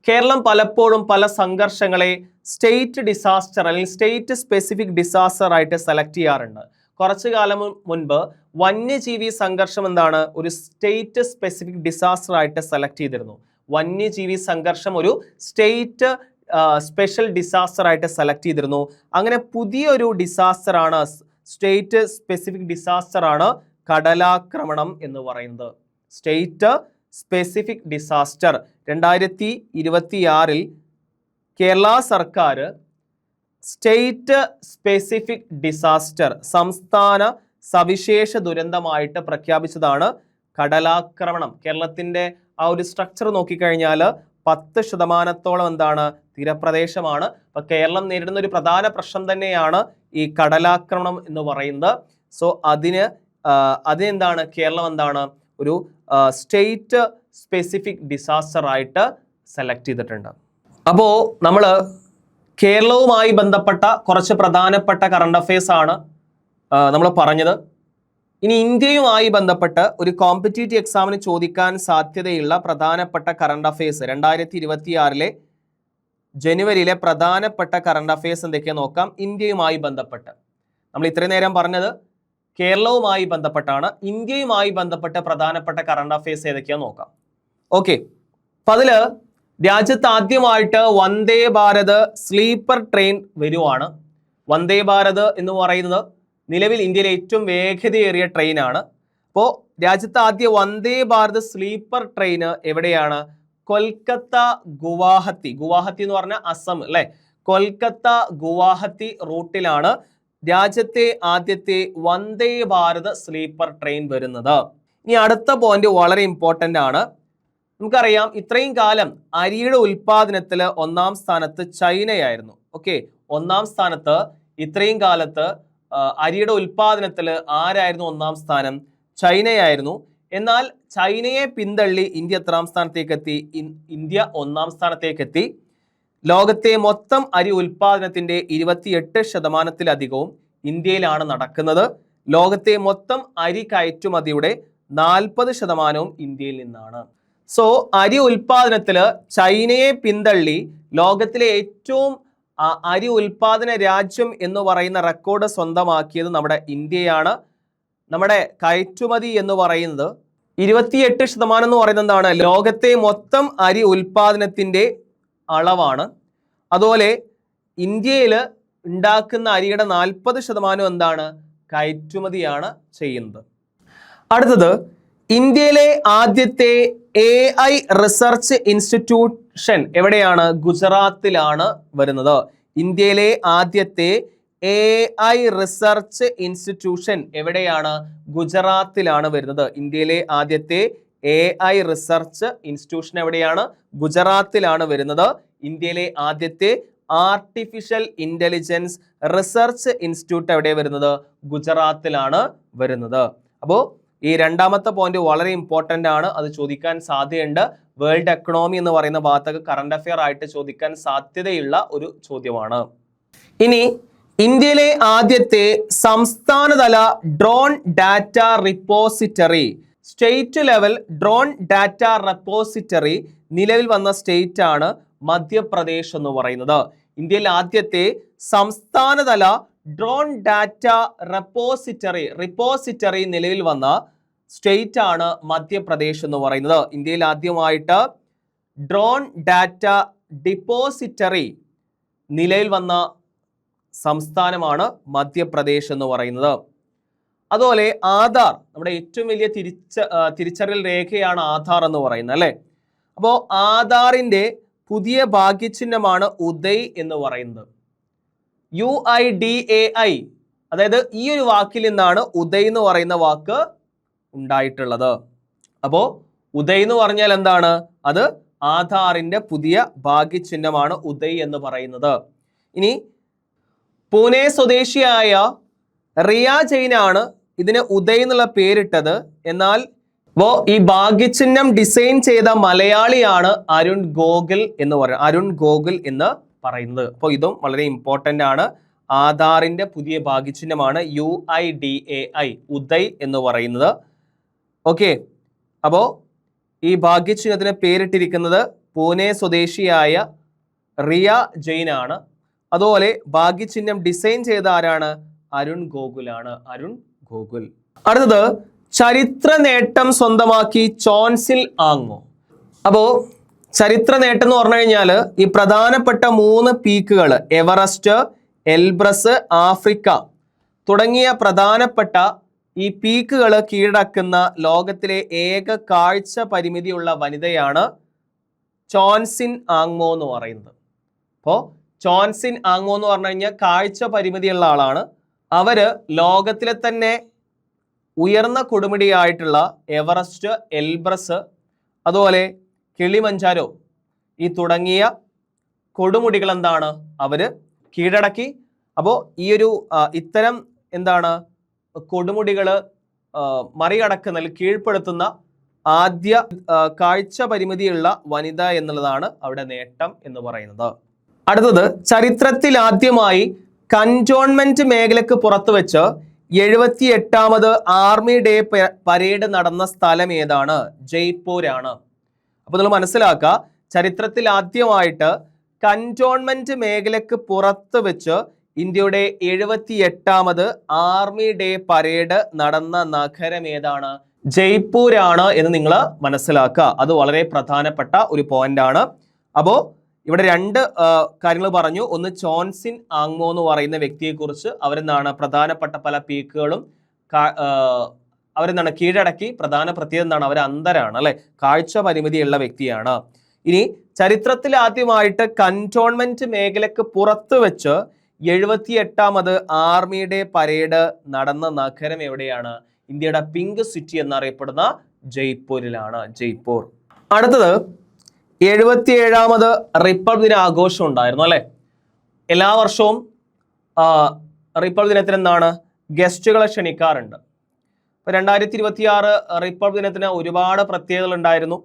Speaker 1: കേരളം പലപ്പോഴും പല സംഘർഷങ്ങളെ സ്റ്റേറ്റ് ഡിസാസ്റ്റർ അല്ലെങ്കിൽ സ്റ്റേറ്റ് സ്പെസിഫിക് ഡിസാസ്റ്റർ ആയിട്ട് സെലക്ട് ചെയ്യാറുണ്ട്. കുറച്ചു കാലം മുൻപ് വന്യജീവി സംഘർഷം എന്താണ്, ഒരു സ്റ്റേറ്റ് സ്പെസിഫിക് ഡിസാസ്റ്റർ ആയിട്ട് സെലക്ട് ചെയ്തിരുന്നു. വന്യജീവി സംഘർഷം ഒരു സ്റ്റേറ്റ് സ്പെഷ്യൽ ഡിസാസ്റ്റർ ആയിട്ട് സെലക്ട് ചെയ്തിരുന്നു. അങ്ങനെ പുതിയൊരു ഡിസാസ്റ്റർ ആണ്, സ്റ്റേറ്റ് സ്പെസിഫിക് ഡിസാസ്റ്റർ ആണ് കടലാക്രമണം എന്ന് പറയുന്നത്. സ്റ്റേറ്റ് സ്പെസിഫിക് ഡിസാസ്റ്റർ 2026 കേരള സർക്കാർ സ്റ്റേറ്റ് സ്പെസിഫിക് ഡിസാസ്റ്റർ, സംസ്ഥാന സവിശേഷ ദുരന്തമായിട്ട് പ്രഖ്യാപിച്ചതാണ് കടലാക്രമണം. കേരളത്തിന്റെ ആ ഒരു സ്ട്രക്ചർ നോക്കിക്കഴിഞ്ഞാൽ 10% എന്താണ്, തീരപ്രദേശമാണ്. അപ്പൊ കേരളം നേരിടുന്ന ഒരു പ്രധാന പ്രശ്നം തന്നെയാണ് ഈ കടലാക്രമണം എന്ന് പറയുന്നത്. സോ അതിനെന്താണ് കേരളം എന്താണ് ഒരു സ്റ്റേറ്റ് സ്പെസിഫിക് ഡിസാസ്റ്റർ ആയിട്ട് സെലക്ട് ചെയ്തിട്ടുണ്ട്. അപ്പോൾ നമ്മൾ കേരളവുമായി ബന്ധപ്പെട്ട കുറച്ച് പ്രധാനപ്പെട്ട കറണ്ട് അഫയേഴ്സ് ആണ് നമ്മൾ പറഞ്ഞത്. ഇനി ഇന്ത്യയുമായി ബന്ധപ്പെട്ട് ഒരു കോമ്പറ്റീറ്റീവ് എക്സാമിന് ചോദിക്കാൻ സാധ്യതയുള്ള പ്രധാനപ്പെട്ട കറണ്ട് അഫയേഴ്സ് 2026 ജനുവരിയിലെ പ്രധാനപ്പെട്ട കറണ്ട് അഫയേഴ്സ് എന്തൊക്കെയാ നോക്കാം. ഇന്ത്യയുമായി ബന്ധപ്പെട്ട് നമ്മൾ ഇത്രയും നേരം പറഞ്ഞത് കേരളവുമായി ബന്ധപ്പെട്ടാണ്. ഇന്ത്യയുമായി ബന്ധപ്പെട്ട പ്രധാനപ്പെട്ട കറണ്ട് അഫയേഴ്സ് ഏതൊക്കെയാ നോക്കാം. ഓക്കെ, അപ്പൊ അതില് രാജ്യത്ത് ആദ്യമായിട്ട് വന്ദേ ഭാരത് സ്ലീപ്പർ ട്രെയിൻ വരുവാണ്. വന്ദേ ഭാരത് എന്ന് പറയുന്നത് നിലവിൽ ഇന്ത്യയിലെ ഏറ്റവും വേഗതയേറിയ ട്രെയിനാണ്. അപ്പോൾ രാജ്യത്ത് ആദ്യ വന്ദേ ഭാരത് സ്ലീപ്പർ ട്രെയിന് എവിടെയാണ്? കൊൽക്കത്ത ഗുവാഹത്തി. ഗുവാഹത്തി എന്ന് പറഞ്ഞാൽ അസം അല്ലെ. കൊൽക്കത്ത ഗുവാഹത്തി റൂട്ടിലാണ് രാജ്യത്തെ ആദ്യത്തെ വന്ദേ ഭാരത് സ്ലീപ്പർ ട്രെയിൻ വരുന്നത്. ഇനി അടുത്ത പോയിന്റ് വളരെ ഇമ്പോർട്ടന്റ് ആണ്. നമുക്കറിയാം ഇത്രയും കാലം അരിയുടെ ഉൽപാദനത്തിൽ 1-ാം സ്ഥാനത്ത് ചൈനയായിരുന്നു. ഓക്കെ, 1-ാം സ്ഥാനത്ത് ഇത്രയും കാലത്ത് അരിയുടെ ഉൽപാദനത്തിൽ ആരായിരുന്നു 1-ാം സ്ഥാനം? ചൈനയായിരുന്നു. എന്നാൽ ചൈനയെ പിന്തള്ളി ഇന്ത്യ എത്രാം സ്ഥാനത്തേക്ക് എത്തി? ഇന്ത്യ 1-ാം സ്ഥാനത്തേക്ക് എത്തി. ലോകത്തെ മൊത്തം അരി ഉൽപാദനത്തിന്റെ 28%-ലധികവും ഇന്ത്യയിലാണ് നടക്കുന്നത്. ലോകത്തെ മൊത്തം അരി കയറ്റുമതിയുടെ 40%-വും ഇന്ത്യയിൽ നിന്നാണ്. സോ അരി ഉൽപാദനത്തില് ചൈനയെ പിന്തള്ളി ലോകത്തിലെ ഏറ്റവും അരി ഉൽപാദന രാജ്യം എന്ന് പറയുന്ന റെക്കോർഡ് സ്വന്തമാക്കിയത് നമ്മുടെ ഇന്ത്യയാണ്. നമ്മുടെ കയറ്റുമതി എന്ന് പറയുന്നത് 28% എന്ന് പറയുന്നത് എന്താണ്? ലോകത്തെ മൊത്തം അരി ഉൽപാദനത്തിന്റെ അളവാണ്. അതുപോലെ ഇന്ത്യയിൽ ഉണ്ടാക്കുന്ന അരിയുടെ 40% എന്താണ്? കയറ്റുമതിയാണ് ചെയ്യുന്നത്. അടുത്തത് ഇന്ത്യയിലെ ആദ്യത്തെ AI റിസർച്ച് ഇൻസ്റ്റിറ്റ്യൂഷൻ എവിടെയാണ്? ഗുജറാത്തിലാണ് വരുന്നത്. ഇന്ത്യയിലെ ആദ്യത്തെ AI റിസർച്ച് ഇൻസ്റ്റിറ്റ്യൂഷൻ എവിടെയാണ്? ഗുജറാത്തിലാണ് വരുന്നത്. ഇന്ത്യയിലെ ആദ്യത്തെ AI റിസർച്ച് ഇൻസ്റ്റിറ്റ്യൂഷൻ എവിടെയാണ്? ഗുജറാത്തിലാണ് വരുന്നത്. ഇന്ത്യയിലെ ആദ്യത്തെ ആർട്ടിഫിഷ്യൽ ഇന്റലിജൻസ് റിസർച്ച് ഇൻസ്റ്റിറ്റ്യൂട്ട് എവിടെ വരുന്നത്? ഗുജറാത്തിലാണ് വരുന്നത്. അപ്പോൾ ഈ രണ്ടാമത്തെ പോയിന്റ് വളരെ ഇമ്പോർട്ടന്റ് ആണ്. അത് ചോദിക്കാൻ സാധ്യതയുണ്ട്. വേൾഡ് എക്കണോമി എന്ന് പറയുന്ന ഭാഗത്തൊക്കെ കറണ്ട് അഫെയർ ആയിട്ട് ചോദിക്കാൻ സാധ്യതയുള്ള ഒരു ചോദ്യമാണ്. ഇനി ഇന്ത്യയിലെ ആദ്യത്തെ സംസ്ഥാനതല drone data repository, state level drone data repository നിലവിൽ വന്ന സ്റ്റേറ്റ് ആണ് മധ്യപ്രദേശ് എന്ന് പറയുന്നത്. ഇന്ത്യയിൽ ആദ്യത്തെ സംസ്ഥാനതല ഡ്രോൺ ഡാറ്റ റിപ്പോസിറ്ററി നിലവിൽ വന്ന സ്റ്റേറ്റ് ആണ് മധ്യപ്രദേശ് എന്ന് പറയുന്നത്. ഇന്ത്യയിൽ ആദ്യമായിട്ട് ഡ്രോൺ ഡാറ്റ ഡിപ്പോസിറ്ററി നിലവിൽ വന്ന സംസ്ഥാനമാണ് മധ്യപ്രദേശ് എന്ന് പറയുന്നത്. അതുപോലെ ആധാർ, നമ്മുടെ ഏറ്റവും വലിയ തിരിച്ചറിയൽ രേഖയാണ് ആധാർ എന്ന് പറയുന്നത് അല്ലെ. അപ്പോൾ ആധാറിന്റെ പുതിയ ഭാഗ്യചിഹ്നമാണ് ഉദയ് എന്ന് പറയുന്നത്. UIDAI, അതായത് ഈ ഒരു വാക്കിൽ നിന്നാണ് ഉദയ് എന്ന് പറയുന്ന വാക്ക് ഉണ്ടായിട്ടുള്ളത്. അപ്പോ ഉദയ് എന്ന് പറഞ്ഞാൽ എന്താണ്? അത് ആധാറിന്റെ പുതിയ ഭാഗ്യചിഹ്നമാണ് ഉദയ് എന്ന് പറയുന്നത്. ഇനി പൂനെ സ്വദേശിയായ റിയ ജെയിനാണ് ഇതിന് ഉദയ് എന്നുള്ള പേരിട്ടത്. എന്നാൽ ഈ ഭാഗ്യചിഹ്നം ഡിസൈൻ ചെയ്ത മലയാളിയാണ് അരുൺ ഗോകുൽ എന്ന് പറയുന്നത്. അപ്പോൾ ഇതും വളരെ ഇമ്പോർട്ടന്റ് ആണ്. ആധാറിന്റെ പുതിയ ഭാഗ്യചിഹ്നമാണ് UIDAI, ഉദയ് എന്ന് പറയുന്നത്. ഓക്കെ, അപ്പോൾ ഈ ഭാഗ്യചിഹ്നത്തിന് പേരിട്ടിരിക്കുന്നത് പൂനെ സ്വദേശിയായ റിയ ജെയിൻ ആണ്. അതുപോലെ ഭാഗ്യചിഹ്നം ഡിസൈൻ ചെയ്ത ആരാണ്? അരുൺ ഗോകുലാണ്. അരുൺ ഗോകുൽ. അടുത്തത് ചരിത്ര നേട്ടം സ്വന്തമാക്കി ചോൻസിൽ ആങ്മോ. അപ്പോൾ ചരിത്ര നേട്ടം എന്ന് പറഞ്ഞു കഴിഞ്ഞാൽ ഈ പ്രധാനപ്പെട്ട 3 പീക്കുകൾ എവറസ്റ്റ്, എൽബ്രസ്, ആഫ്രിക്ക തുടങ്ങിയ പ്രധാനപ്പെട്ട ഈ പീക്കുകൾ കീഴടക്കുന്ന ലോകത്തിലെ ഏക കാഴ്ച പരിമിതിയുള്ള വനിതയാണ് ചോൻസിൻ ആങ്മോ എന്ന് പറയുന്നത്. അപ്പോൾ ചോൻസിൻ ആങ്ങോ എന്ന് പറഞ്ഞു കഴിഞ്ഞാൽ കാഴ്ച പരിമിതിയുള്ള ആളാണ്. അവര് ലോകത്തിലെ തന്നെ ഉയർന്ന കൊടുമുടിയായിട്ടുള്ള എവറസ്റ്റ്, എൽബ്രസ്, അതുപോലെ കിളിമഞ്ചാരോ ഈ തുടങ്ങിയ കൊടുമുടികൾ എന്താണ് അവര് കീഴടക്കി. അപ്പോൾ ഈ ഒരു ഇത്തരം എന്താണ് കൊടുമുടികൾ മറികടക്കുന്ന കീഴ്പ്പെടുത്തുന്ന ആദ്യ കാഴ്ച പരിമിതിയുള്ള വനിത എന്നുള്ളതാണ് അവിടെ നേട്ടം എന്ന് പറയുന്നത്. അടുത്തത്, ചരിത്രത്തിൽ ആദ്യമായി കന്റോൺമെന്റ് മേഖലക്ക് പുറത്തു വെച്ച് 78ാമത് ആർമി ഡേ പരേഡ് നടന്ന സ്ഥലം ഏതാണ്? ജയ്പൂരാണ്. അപ്പൊ നിങ്ങൾ മനസ്സിലാക്കുക, ചരിത്രത്തിൽ ആദ്യമായിട്ട് കന്റോൺമെന്റ് മേഖലക്ക് പുറത്ത് വെച്ച് ഇന്ത്യയുടെ 78ാമത് ആർമി ഡേ പരേഡ് നടന്ന നഗരം ഏതാണ്? ജയ്പൂരാണ് എന്ന് നിങ്ങൾ മനസ്സിലാക്കുക. അത് വളരെ പ്രധാനപ്പെട്ട ഒരു പോയിന്റ് ആണ്. അപ്പോ ഇവിടെ രണ്ട് കാര്യങ്ങൾ പറഞ്ഞു. ഒന്ന്, ചോൻസിൻ ആങ്മോ എന്ന് പറയുന്ന വ്യക്തിയെക്കുറിച്ച്. അവരെന്താണ് പ്രധാനപ്പെട്ട പല പീക്കുകളും അവരെന്താണ് കീഴടക്കി. പ്രധാന പ്രത്യേകത എന്താണ്? അവർ അന്ധരാണ്, അല്ലെ, കാഴ്ച പരിമിതിയുള്ള വ്യക്തിയാണ്. ഇനി ചരിത്രത്തിൽ ആദ്യമായിട്ട് കന്റോൺമെന്റ് മേഖലക്ക് പുറത്ത് വെച്ച് 78ാമത് ആർമി ഡേ പരേഡ് നടന്ന നഗരം എവിടെയാണ്? ഇന്ത്യയുടെ പിങ്ക് സിറ്റി എന്നറിയപ്പെടുന്ന ജയ്പൂരിലാണ്. ജയ്പൂർ. അടുത്തത്, 77ാമത് റിപ്പബ്ലിക് ദിന ആഘോഷം ഉണ്ടായിരുന്നു, അല്ലെ. എല്ലാ വർഷവും റിപ്പബ്ലിക് ദിനത്തിന് എന്താണ് ഗസ്റ്റുകളെ ക്ഷണിക്കാറുണ്ട്. 2026 റിപ്പബ്ലിക് ദിനത്തിന് ഒരുപാട് പ്രത്യേകതകൾ ഉണ്ടായിരുന്നു.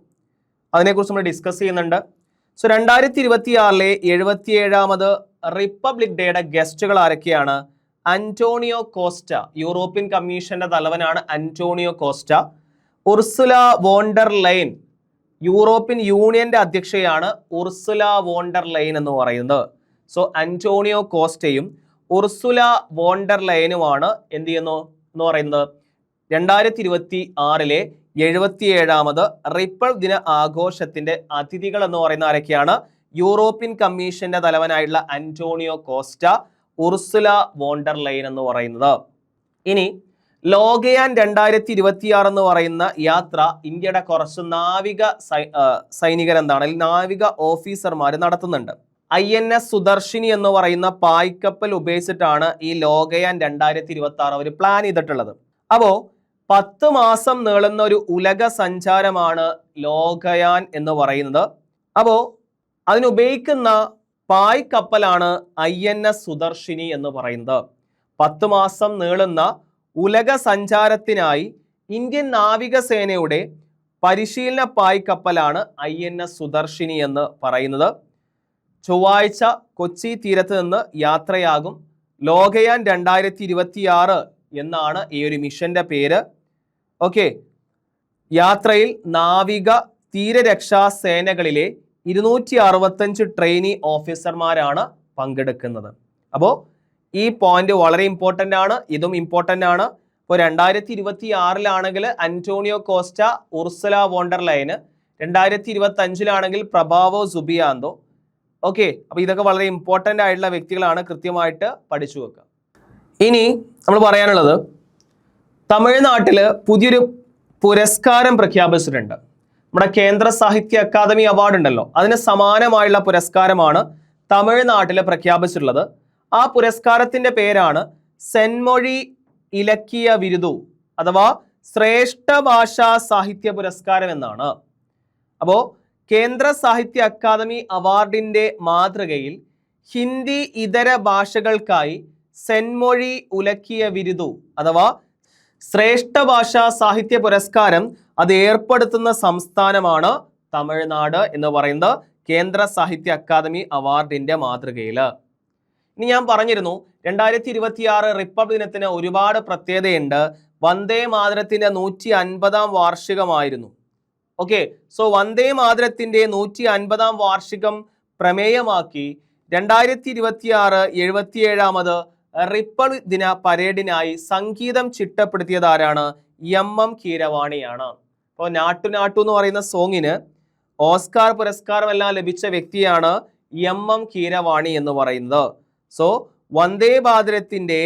Speaker 1: അതിനെക്കുറിച്ച് നമ്മൾ ഡിസ്കസ് ചെയ്യുന്നുണ്ട്. സോ 2026 77ാമത് റിപ്പബ്ലിക് ഡേയുടെ ഗസ്റ്റുകൾ ആരൊക്കെയാണ്? അന്റോണിയോ കോസ്റ്റ, യൂറോപ്യൻ കമ്മീഷന്റെ തലവനാണ് Antonio Costa. Ursula von der Leyen, European യൂണിയന്റെ അധ്യക്ഷയാണ് ഉർസുല വോണ്ടർ ലൈൻ എന്ന് പറയുന്നത്. സോ അന്റോണിയോ കോസ്റ്റയും ഉർസുല വോണ്ടർ ലൈനുമാണ് എന്ത് ചെയ്യുന്നു എന്ന് പറയുന്നത് 2026 77ാമത് റിപ്പബ്ലിക് ദിന ആഘോഷത്തിന്റെ അതിഥികൾ എന്ന് പറയുന്ന ആരൊക്കെയാണ്? യൂറോപ്യൻ കമ്മീഷന്റെ തലവനായിട്ടുള്ള Antonio Costa, Ursula von der Leyen എന്ന് പറയുന്നത്. ഇനി ലോകയാൻ 2026 എന്ന് പറയുന്ന യാത്ര ഇന്ത്യയുടെ കുറച്ച് നാവിക സൈനികർ എന്താണ് നാവിക ഓഫീസർമാർ നടത്തുന്നുണ്ട്. INS സുദർശിനി എന്ന് പറയുന്ന പായ്ക്കപ്പൽ ഉപയോഗിച്ചിട്ടാണ് ഈ ലോകയാൻ 2026 അവർ പ്ലാൻ ചെയ്തിട്ടുള്ളത്. അപ്പോ 10 മാസം നീളുന്ന ഒരു ഉലക സഞ്ചാരമാണ് ലോകയാൻ എന്ന് പറയുന്നത്. അപ്പോ അതിനുപയോഗിക്കുന്ന പായ്ക്കപ്പലാണ് INS സുദർശിനി എന്ന് പറയുന്നത്. 10 മാസം നീളുന്ന ഉലക സഞ്ചാരത്തിനായി ഇന്ത്യൻ നാവികസേനയുടെ പരിശീലന പായ്ക്കപ്പലാണ് INS സുദർശിനി എന്ന് പറയുന്നത്. ചൊവ്വാഴ്ച കൊച്ചി തീരത്ത് നിന്ന് യാത്രയാകും. ലോകയാൻ 2026 എന്നാണ് ഈ ഒരു മിഷന്റെ പേര്. ഓക്കെ, യാത്രയിൽ നാവിക തീരരക്ഷാ സേനകളിലെ 265 ട്രെയിനി ഓഫീസർമാരാണ് പങ്കെടുക്കുന്നത്. അപ്പോൾ ഈ പോയിന്റ് വളരെ ഇമ്പോർട്ടൻ്റ് ആണ്. ഇതും ഇമ്പോർട്ടൻ്റ് ആണ്. ഇപ്പോൾ 2026 Antonio Costa, Ursula von der line, 2025 പ്രഭാവോ Subianto. Okay, അപ്പോൾ ഇതൊക്കെ വളരെ ഇമ്പോർട്ടൻ്റ് ആയിട്ടുള്ള വ്യക്തികളാണ്. കൃത്യമായിട്ട് പഠിച്ചു വെക്കുക. ഇനി നമ്മൾ പറയാനുള്ളത്, തമിഴ്നാട്ടിൽ പുതിയൊരു പുരസ്കാരം പ്രഖ്യാപിച്ചിട്ടുണ്ട്. നമ്മുടെ കേന്ദ്ര സാഹിത്യ അക്കാദമി അവാർഡ് ഉണ്ടല്ലോ, അതിന് സമാനമായുള്ള പുരസ്കാരമാണ് തമിഴ്നാട്ടിൽ പ്രഖ്യാപിച്ചിട്ടുള്ളത്. ആ പുരസ്കാരത്തിന്റെ പേരാണ് സെൻമൊഴി ഇലക്കിയ വിരുദു അഥവാ ശ്രേഷ്ഠ ഭാഷാ സാഹിത്യ പുരസ്കാരം എന്നാണ്. അപ്പോൾ കേന്ദ്ര സാഹിത്യ അക്കാദമി അവാർഡിന്റെ മാതൃകയിൽ ഹിന്ദി ഇതര ഭാഷകൾക്കായി സെൻമൊഴി ഉലക്കിയ വിരുദു അഥവാ ശ്രേഷ്ഠ ഭാഷാ സാഹിത്യ പുരസ്കാരം അത് ഏർപ്പെടുത്തുന്ന സംസ്ഥാനമാണ് തമിഴ്നാട് എന്ന് പറയുന്നത് കേന്ദ്ര സാഹിത്യ അക്കാദമി അവാർഡിന്റെ മാതൃകയിൽ. ഇനി ഞാൻ പറഞ്ഞിരുന്നു 2026 റിപ്പബ്ലിക് ദിനത്തിന് ഒരുപാട് പ്രത്യേകതയുണ്ട്. വന്ദേ മാതരത്തിന്റെ 150ാം വാർഷികമായിരുന്നു. ഓക്കെ, സോ വന്ദേ മാതരത്തിന്റെ 150ാം വാർഷികം പ്രമേയമാക്കി 2026 77ാമത് റിപ്പബ്ലിക് ദിന പരേഡിനായി സംഗീതം ചിട്ടപ്പെടുത്തിയത് ആരാണ്? MM കീരവാണിയാണ്. അപ്പോൾ നാട്ടു നാട്ടു എന്ന് പറയുന്ന സോങ്ങിന് ഓസ്കാർ പുരസ്കാരം എല്ലാം ലഭിച്ച വ്യക്തിയാണ് MM കീരവാണി എന്ന് പറയുന്നത്. സോ വന്ദേ മാതരത്തിന്റെ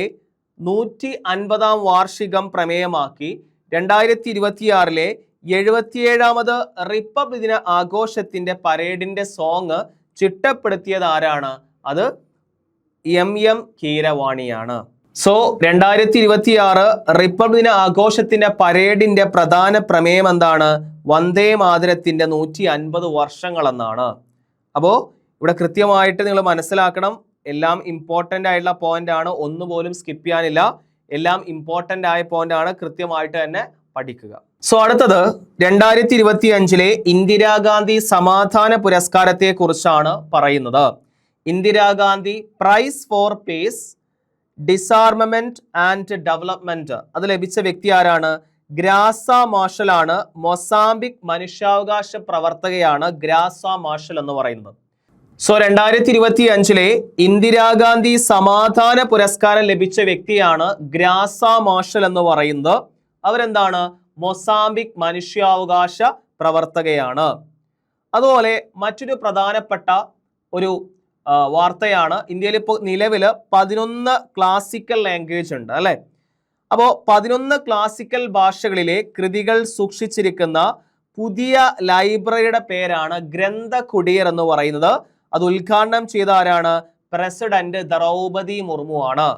Speaker 1: 150ാം വാർഷികം പ്രമേയമാക്കി 2026 77ാമത് റിപ്പബ്ലിക് ദിന ആഘോഷത്തിന്റെ പരേഡിന്റെ സോങ് ചിട്ടപ്പെടുത്തിയത് ആരാണ്? അത് എം കീരവാണിയാണ്. സോ 2026 റിപ്പബ്ലിക് ദിന ആഘോഷത്തിന്റെ പരേഡിന്റെ പ്രധാന പ്രമേയം എന്താണ്? വന്ദേ മാതരത്തിന്റെ 150 വർഷങ്ങൾ എന്നാണ്. അപ്പോൾ ഇവിടെ കൃത്യമായിട്ട് നിങ്ങൾ മനസ്സിലാക്കണം, എല്ലാം ഇമ്പോർട്ടൻ്റ് ആയിട്ടുള്ള പോയിന്റ് ആണ്, ഒന്നുപോലും സ്കിപ്പ് ചെയ്യാനില്ല. എല്ലാം ഇമ്പോർട്ടൻ്റ് ആയ പോയിന്റ് ആണ്, കൃത്യമായിട്ട് തന്നെ പഠിക്കുക. സോ അടുത്തത് 2025 ഇന്ദിരാഗാന്ധി സമാധാന പുരസ്കാരത്തെ കുറിച്ചാണ് പറയുന്നത്. Indira Gandhi prize for peace, disarmament and development അത് ലഭിച്ച വ്യക്തി ആരാണ്? ഗ്രാസ മാർഷൽ ആണ്. മൊസാംബിക് മനുഷ്യാവകാശ പ്രവർത്തകയാണ് ഗ്രാസ മാർഷൽ എന്ന് പറയുന്നത്. സോ 2025 ഇന്ദിരാഗാന്ധി സമാധാന പുരസ്കാരം ലഭിച്ച വ്യക്തിയാണ് ഗ്രാസ മാർഷൽ എന്ന് പറയുന്നത്. അവരെന്താണ്? മൊസാംബിക് മനുഷ്യാവകാശ പ്രവർത്തകയാണ്. അതുപോലെ മറ്റൊരു പ്രധാനപ്പെട്ട ഒരു വാർത്തയാണ്, ഇന്ത്യയിൽ ഇപ്പോൾ നിലവിൽ 11 ക്ലാസിക്കൽ ലാംഗ്വേജ് ഉണ്ട് അല്ലെ. അപ്പോൾ 11 ക്ലാസിക്കൽ ഭാഷകളിലെ കൃതികൾ സൂക്ഷിച്ചിരിക്കുന്ന പുതിയ ലൈബ്രറിയുടെ പേരാണ് ഗ്രന്ഥകുടീർ എന്ന് പറയുന്നത്. അത് ഉദ്ഘാടനം ചെയ്ത ആരാണ്? പ്രസിഡന്റ് ദ്രൗപദി മുർമു ആണ്.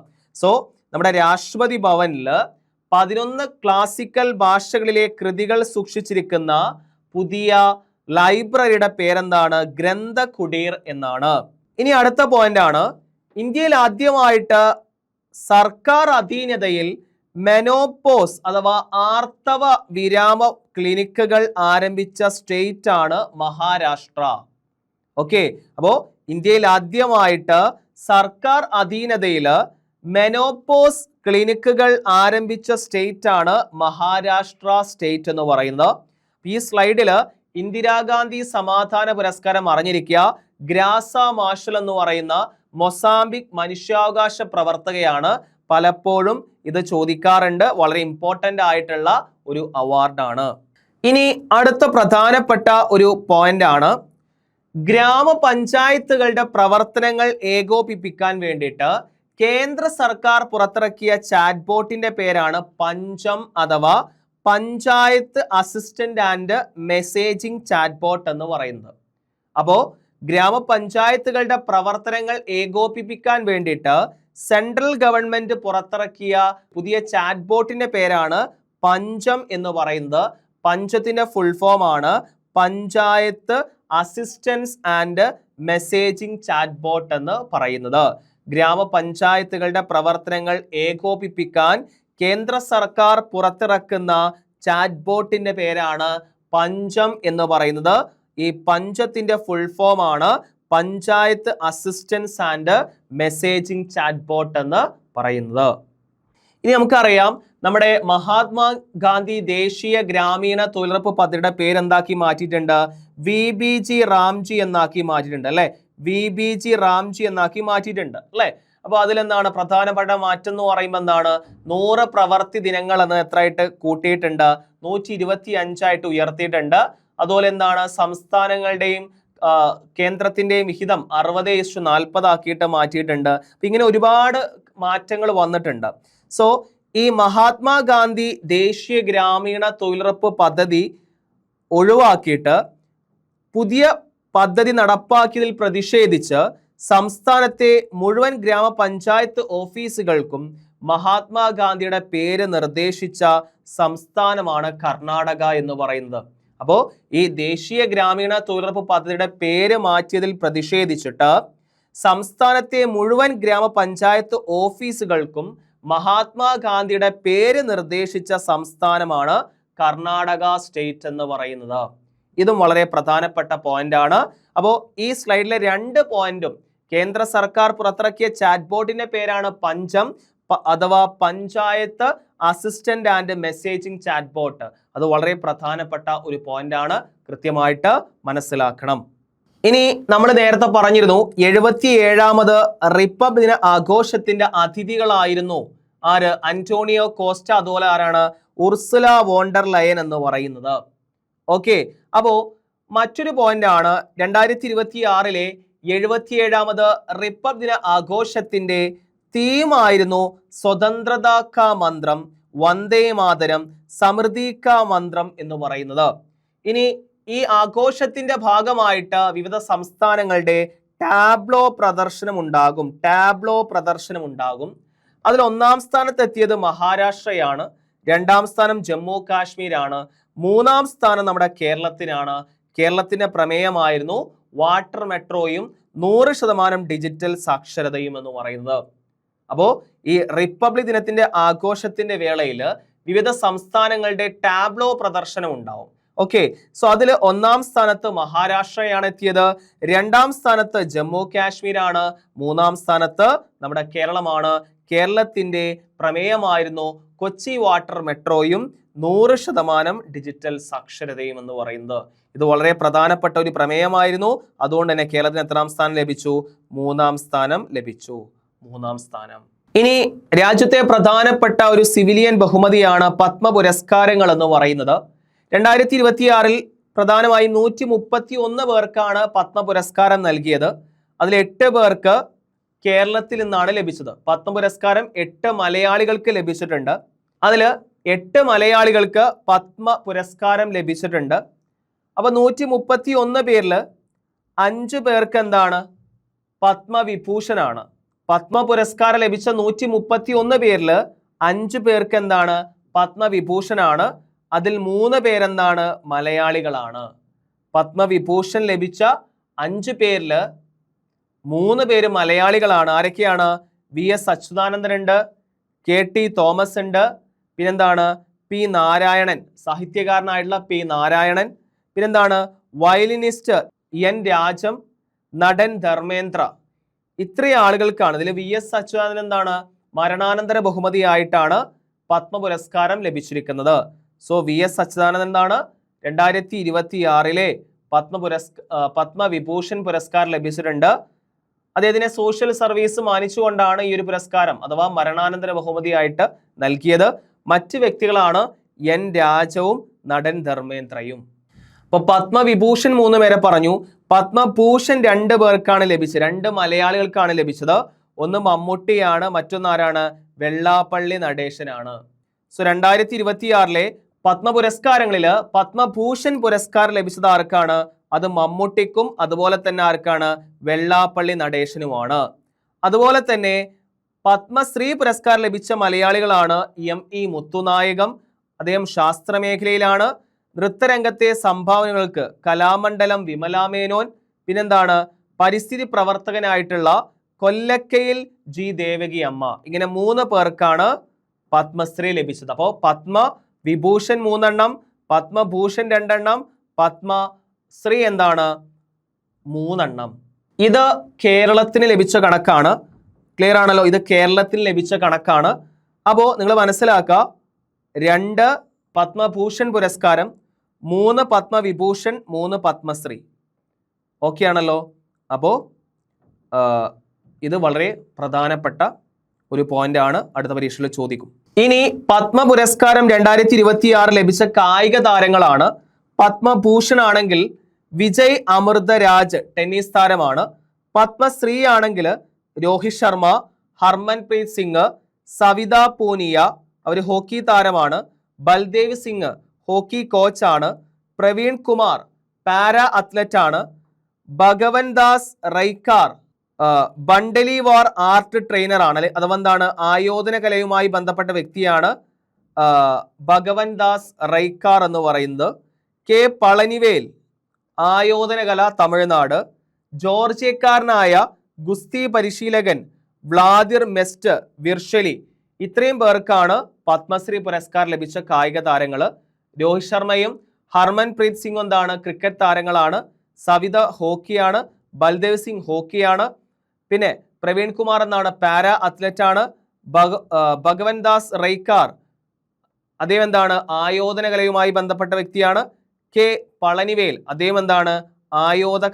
Speaker 1: സോ നമ്മുടെ രാഷ്ട്രപതി ഭവനിൽ 11 ക്ലാസിക്കൽ ഭാഷകളിലെ കൃതികൾ സൂക്ഷിച്ചിരിക്കുന്ന പുതിയ ലൈബ്രറിയുടെ പേരെന്താണ്? ഗ്രന്ഥകുടീർ എന്നാണ്. ഇനി അടുത്ത പോയിന്റ് ആണ്, ഇന്ത്യയിൽ ആദ്യമായിട്ട് സർക്കാർ അധീനതയിൽ മെനോപോസ് അഥവാ ആർത്തവ വിരാമ ക്ലിനിക്കുകൾ ആരംഭിച്ച സ്റ്റേറ്റ് ആണ് മഹാരാഷ്ട്ര. ഓക്കെ, അപ്പോൾ ഇന്ത്യയിൽ ആദ്യമായിട്ട് സർക്കാർ അധീനതയിൽ മെനോപോസ് ക്ലിനിക്കുകൾ ആരംഭിച്ച സ്റ്റേറ്റ് ആണ് മഹാരാഷ്ട്ര സ്റ്റേറ്റ് എന്ന് പറയുന്നത്. ഈ സ്ലൈഡിൽ ഇന്ദിരാഗാന്ധി സമാധാന പുരസ്കാരം അറിഞ്ഞിരിക്കുക. ഗ്രാസ മാർഷൽ എന്ന് പറയുന്ന മൊസാംബിക് മനുഷ്യാവകാശ പ്രവർത്തകയാണ്. പലപ്പോഴും ഇത് ചോദിക്കാറുണ്ട്, വളരെ ഇമ്പോർട്ടൻ്റ് ആയിട്ടുള്ള ഒരു അവാർഡാണ്. ഇനി അടുത്ത പ്രധാനപ്പെട്ട ഒരു പോയിന്റ് ആണ്, ഗ്രാമപഞ്ചായത്തുകളുടെ പ്രവർത്തനങ്ങൾ ഏകോപിപ്പിക്കാൻ വേണ്ടിയിട്ട് കേന്ദ്ര സർക്കാർ പുറത്തിറക്കിയ ചാറ്റ് ബോട്ടിന്റെ പേരാണ് പഞ്ചം അഥവാ panchayat assistant and messaging chat bot എന്ന് പറയുന്നത്. അപ്പോൾ ഗ്രാമപഞ്ചായത്തുകളുടെ പ്രവർത്തനങ്ങൾ ഏകോപിപ്പിക്കാൻ വേണ്ടിയിട്ട് സെൻട്രൽ ഗവൺമെന്റ് പുറത്തിറക്കിയ പുതിയ ചാറ്റ് ബോട്ടിന്റെ പേരാണ് പഞ്ചം എന്ന് പറയുന്നത്. പഞ്ചത്തിന്റെ ഫുൾ ഫോം ആണ് panchayat assistance and messaging chat bot എന്ന് പറയുന്നത്. ഗ്രാമപഞ്ചായത്തുകളുടെ പ്രവർത്തനങ്ങൾ ഏകോപിപ്പിക്കാൻ കേന്ദ്ര സർക്കാർ പുറത്തിറക്കുന്ന ചാറ്റ് ബോട്ടിന്റെ പേരാണ് പഞ്ചം എന്ന് പറയുന്നത്. ഈ പഞ്ചത്തിന്റെ ഫുൾ ഫോം ആണ് panchayat assistance and messaging chat bot എന്ന് പറയുന്നത്. ഇനി നമുക്കറിയാം, നമ്മുടെ മഹാത്മാഗാന്ധി ദേശീയ ഗ്രാമീണ തൊഴിലുറപ്പ് പദ്ധതിയുടെ പേരെന്താക്കി മാറ്റിയിട്ടുണ്ട്? VBG റാംജി എന്നാക്കി മാറ്റിയിട്ടുണ്ട് അല്ലെ. VBG റാംജി എന്നാക്കി മാറ്റിയിട്ടുണ്ട് അല്ലെ. അപ്പോൾ അതിലെന്താണ് പ്രധാനപ്പെട്ട മാറ്റം എന്ന് പറയുമ്പോൾ എന്താണ്? 100 പ്രവർത്തി ദിനങ്ങൾ എന്ന് എത്രയായിട്ട് കൂട്ടിയിട്ടുണ്ട്? 125 ഉയർത്തിയിട്ടുണ്ട്. അതുപോലെ എന്താണ്? സംസ്ഥാനങ്ങളുടെയും കേന്ദ്രത്തിന്റെയും വിഹിതം 60:40 ആക്കിയിട്ട് മാറ്റിയിട്ടുണ്ട്. അപ്പൊ ഇങ്ങനെ ഒരുപാട് മാറ്റങ്ങൾ വന്നിട്ടുണ്ട്. സോ ഈ മഹാത്മാഗാന്ധി ദേശീയ ഗ്രാമീണ തൊഴിലുറപ്പ് പദ്ധതി ഒഴിവാക്കിയിട്ട് പുതിയ പദ്ധതി നടപ്പാക്കിയതിൽ പ്രതിഷേധിച്ച് സംസ്ഥാനത്തെ മുഴുവൻ ഗ്രാമപഞ്ചായത്ത് ഓഫീസുകൾക്കും മഹാത്മാഗാന്ധിയുടെ പേര് നിർദ്ദേശിച്ച സംസ്ഥാനമാണ് കർണാടക എന്ന് പറയുന്നത്. അപ്പോൾ ഈ ദേശീയ ഗ്രാമീണ തൊഴിലുറപ്പ് പദ്ധതിയുടെ പേര് മാറ്റിയതിൽ പ്രതിഷേധിച്ചിട്ട് സംസ്ഥാനത്തെ മുഴുവൻ ഗ്രാമപഞ്ചായത്ത് ഓഫീസുകൾക്കും മഹാത്മാഗാന്ധിയുടെ പേര് നിർദ്ദേശിച്ച സംസ്ഥാനമാണ് കർണാടക സ്റ്റേറ്റ് എന്ന് പറയുന്നത്. ഇതും വളരെ പ്രധാനപ്പെട്ട പോയിന്റ് ആണ്. അപ്പോൾ ഈ സ്ലൈഡിലെ 2 പോയിന്റും കേന്ദ്ര സർക്കാർ പുറത്തിറക്കിയ ചാറ്റ് ബോർഡിന്റെ പേരാണ് പഞ്ചം അഥവാ panchayat assistant and messaging chat bot. അത് വളരെ പ്രധാനപ്പെട്ട ഒരു പോയിന്റ് ആണ്, കൃത്യമായിട്ട് മനസ്സിലാക്കണം. ഇനി നമ്മൾ നേരത്തെ പറഞ്ഞിരുന്നു 77ാമത് റിപ്പബ്ലിക് ദിന ആഘോഷത്തിന്റെ അതിഥികളായിരുന്നു ആര്? അന്റോണിയോ കോസ്റ്റ, അതുപോലെ ആരാണ്? ഉർസുല വോണ്ടർ ലയൻ എന്ന് പറയുന്നത്. ഓക്കെ, അപ്പോ മറ്റൊരു പോയിന്റ് ആണ് 2026 77ാമത് റിപ്പബ്ലിക് ദിന ആഘോഷത്തിന്റെ തീമായിരുന്നു സ്വതന്ത്രതാ കാ മന്ത്രം, വന്ദേ മാതരം, സമൃദ്ധി കാ മന്ത്രം എന്ന് പറയുന്നത്. ഇനി ഈ ആഘോഷത്തിന്റെ ഭാഗമായിട്ട് വിവിധ സംസ്ഥാനങ്ങളുടെ ടാബ്ലോ പ്രദർശനം ഉണ്ടാകും. അതിൽ ഒന്നാം സ്ഥാനത്ത് എത്തിയത് മഹാരാഷ്ട്രയാണ്, രണ്ടാം സ്ഥാനം ജമ്മു കാശ്മീരാണ്, മൂന്നാം സ്ഥാനം നമ്മുടെ കേരളത്തിനാണ്. കേരളത്തിന്റെ പ്രമേയമായിരുന്നു വാട്ടർ മെട്രോയും 100% ഡിജിറ്റൽ സാക്ഷരതയും എന്ന് പറയുന്നത്. അപ്പോൾ ഈ റിപ്പബ്ലിക് ദിനത്തിന്റെ ആഘോഷത്തിന്റെ വേളയിൽ വിവിധ സംസ്ഥാനങ്ങളുടെ ടാബ്ലോ പ്രദർശനം ഉണ്ടാവും. ഓക്കെ, സോ അതിൽ ഒന്നാം സ്ഥാനത്ത് മഹാരാഷ്ട്രയാണ് എത്തിയത്, രണ്ടാം സ്ഥാനത്ത് ജമ്മു കാശ്മീരാണ്, മൂന്നാം സ്ഥാനത്ത് നമ്മുടെ കേരളമാണ്. കേരളത്തിന്റെ പ്രമേയമായിരുന്നു കൊച്ചി വാട്ടർ മെട്രോയും 100% ഡിജിറ്റൽ സാക്ഷരതയും എന്ന് പറയുന്നത്. ഇത് വളരെ പ്രധാനപ്പെട്ട ഒരു പ്രമേയമായിരുന്നു. അതുകൊണ്ട് തന്നെ കേരളത്തിന് എത്രാം സ്ഥാനം ലഭിച്ചു? മൂന്നാം സ്ഥാനം ലഭിച്ചു. ഇനി രാജ്യത്തെ പ്രധാനപ്പെട്ട ഒരു സിവിലിയൻ ബഹുമതിയാണ് പത്മ പുരസ്കാരങ്ങൾ എന്ന് പറയുന്നത്. 2026 പ്രധാനമായും 131 പേർക്കാണ് പത്മ പുരസ്കാരം നൽകിയത്. അതിൽ 8 പേർക്ക് കേരളത്തിൽ നിന്നാണ് ലഭിച്ചത്. പത്മ പുരസ്കാരം 8 മലയാളികൾക്ക് ലഭിച്ചിട്ടുണ്ട്. അതിൽ 8 മലയാളികൾക്ക് പത്മ പുരസ്കാരം ലഭിച്ചിട്ടുണ്ട്. അപ്പൊ 131 പേരിൽ 5 പേർക്ക് എന്താണ്? പത്മവിഭൂഷണാണ്. പത്മ പുരസ്കാരം ലഭിച്ച 131 പേരിൽ 5 പേർക്ക് എന്താണ്? പത്മവിഭൂഷണാണ്. അതിൽ 3 പേരെന്താണ്? മലയാളികളാണ്. പത്മവിഭൂഷൺ ലഭിച്ച 5 പേരിൽ 3 പേര് മലയാളികളാണ്. ആരൊക്കെയാണ്? VS അച്യുതാനന്ദനുണ്ട്, KT തോമസ് ഉണ്ട്, പിന്നെന്താണ്? P നാരായണൻ, സാഹിത്യകാരനായിട്ടുള്ള P നാരായണൻ, പിന്നെന്താണ്? വയലിനിസ്റ്റ് N രാജം, നടൻ ധർമ്മേന്ദ്ര. ഇത്രയും ആളുകൾക്കാണ്. ഇതിൽ VS അച്യുതാനന്ദൻ എന്താണ്? മരണാനന്തര ബഹുമതിയായിട്ടാണ് പത്മ പുരസ്കാരം ലഭിച്ചിരിക്കുന്നത്. സോ VS അച്യുതാനന്ദൻ എന്താണ്? 2026 പത്മവിഭൂഷൺ പുരസ്കാരം ലഭിച്ചിട്ടുണ്ട്. അദ്ദേഹത്തിനെ സോഷ്യൽ സർവീസ് മാനിച്ചുകൊണ്ടാണ് ഈ ഒരു പുരസ്കാരം അഥവാ മരണാനന്തര ബഹുമതിയായിട്ട് നൽകിയത്. മറ്റ് വ്യക്തികളാണ് N രാജവും നടൻ ധർമ്മേന്ദ്രയും. അപ്പൊ പത്മവിഭൂഷൺ 3 പേരെ പറഞ്ഞു. പത്മഭൂഷൺ 2 പേർക്കാണ് ലഭിച്ചത്, 2 മലയാളികൾക്കാണ് ലഭിച്ചത്. ഒന്ന് മമ്മൂട്ടിയാണ്, മറ്റൊന്നാരാണ്? വെള്ളാപ്പള്ളി നടേശനാണ്. സോ 2026 പത്മ പുരസ്കാരങ്ങളിൽ പത്മഭൂഷൺ പുരസ്കാരം ലഭിച്ചത് ആർക്കാണ്? അത് മമ്മൂട്ടിക്കും അതുപോലെ തന്നെ ആർക്കാണ്? വെള്ളാപ്പള്ളി നടേശനുമാണ്. അതുപോലെ തന്നെ പത്മശ്രീ പുരസ്കാരം ലഭിച്ച മലയാളികളാണ് ME മുത്തുനായകം, അദ്ദേഹം ശാസ്ത്രമേഖലയിലാണ്. നൃത്തരംഗത്തെ സംഭാവനകൾക്ക് കലാമണ്ഡലം വിമലാമേനോൻ, പിന്നെന്താണ്? പരിസ്ഥിതി പ്രവർത്തകനായിട്ടുള്ള കൊല്ലക്കയിൽ G ദേവകി അമ്മ. ഇങ്ങനെ 3 പേർക്കാണ് പത്മശ്രീ ലഭിച്ചത്. അപ്പോൾ പത്മവിഭൂഷൺ 3 എണ്ണം, പത്മഭൂഷൺ 2 എണ്ണം, പത്മശ്രീ എന്താണ്? 3 എണ്ണം. ഇത് കേരളത്തിന് ലഭിച്ച കണക്കാണ്. ക്ലിയർ ആണല്ലോ? ഇത് കേരളത്തിന് ലഭിച്ച കണക്കാണ്. അപ്പോൾ നിങ്ങൾ മനസ്സിലാക്കുക, 2 പത്മഭൂഷൺ പുരസ്കാരം, 3 പത്മവിഭൂഷൺ, 3 പത്മശ്രീ. ഓക്കെ ആണല്ലോ? അപ്പോൾ ഇത് വളരെ പ്രധാനപ്പെട്ട ഒരു പോയിന്റ് ആണ്, അടുത്ത പരീക്ഷയിൽ ചോദിക്കും. ഇനി പത്മ പുരസ്കാരം 2026 ലഭിച്ച കായിക താരങ്ങളാണ്. പത്മഭൂഷൺ ആണെങ്കിൽ വിജയ് അമൃതരാജ് ടെന്നീസ് താരമാണ്. പത്മശ്രീ ആണെങ്കിൽ രോഹിത് ശർമ്മ, ഹർമൻപ്രീത് സിംഗ്, സവിത പൂനിയ അവർ ഹോക്കി താരമാണ്. ബൽദേവ് സിംഗ് ഹോക്കി കോച്ചാണ്. പ്രവീൺ കുമാർ പാരാ അത്ലറ്റ് ആണ്. ഭഗവൻ ദാസ് റൈക്കാർ ബണ്ടലിവാർ ആർട്ട് ട്രെയിനർ ആണ്, അഥവാ എന്താണ്? ആയോധന കലയുമായി ബന്ധപ്പെട്ട വ്യക്തിയാണ് ഭഗവൻ ദാസ് റൈക്കാർ എന്ന് പറയുന്നത്. K പളനിവേൽ ആയോധന കല തമിഴ്നാട്. ജോർജിയക്കാരനായ ഗുസ്തി പരിശീലകൻ വ്ളാദിർ മെസ്റ്റ് വിർഷലി. ഇത്രയും പേർക്കാണ് പത്മശ്രീ പുരസ്കാരം ലഭിച്ച കായിക താരങ്ങൾ. രോഹിത് ശർമ്മയും ഹർമൻപ്രീത് സിംഗ് എന്താണ്? ക്രിക്കറ്റ് താരങ്ങളാണ്. സവിത ഹോക്കിയാണ്. ബൽദേവ് സിംഗ് ഹോക്കിയാണ്. പിന്നെ പ്രവീൺ കുമാർ എന്നാണ്? പാരാ അത്ലറ്റ് ആണ്. ഭഗവൻ ദാസ് റൈക്കാർ അദ്ദേഹം എന്താണ്? ആയോധന കലയുമായി ബന്ധപ്പെട്ട വ്യക്തിയാണ്. K പളനിവേൽ അദ്ദേഹം എന്താണ്? ആയോധന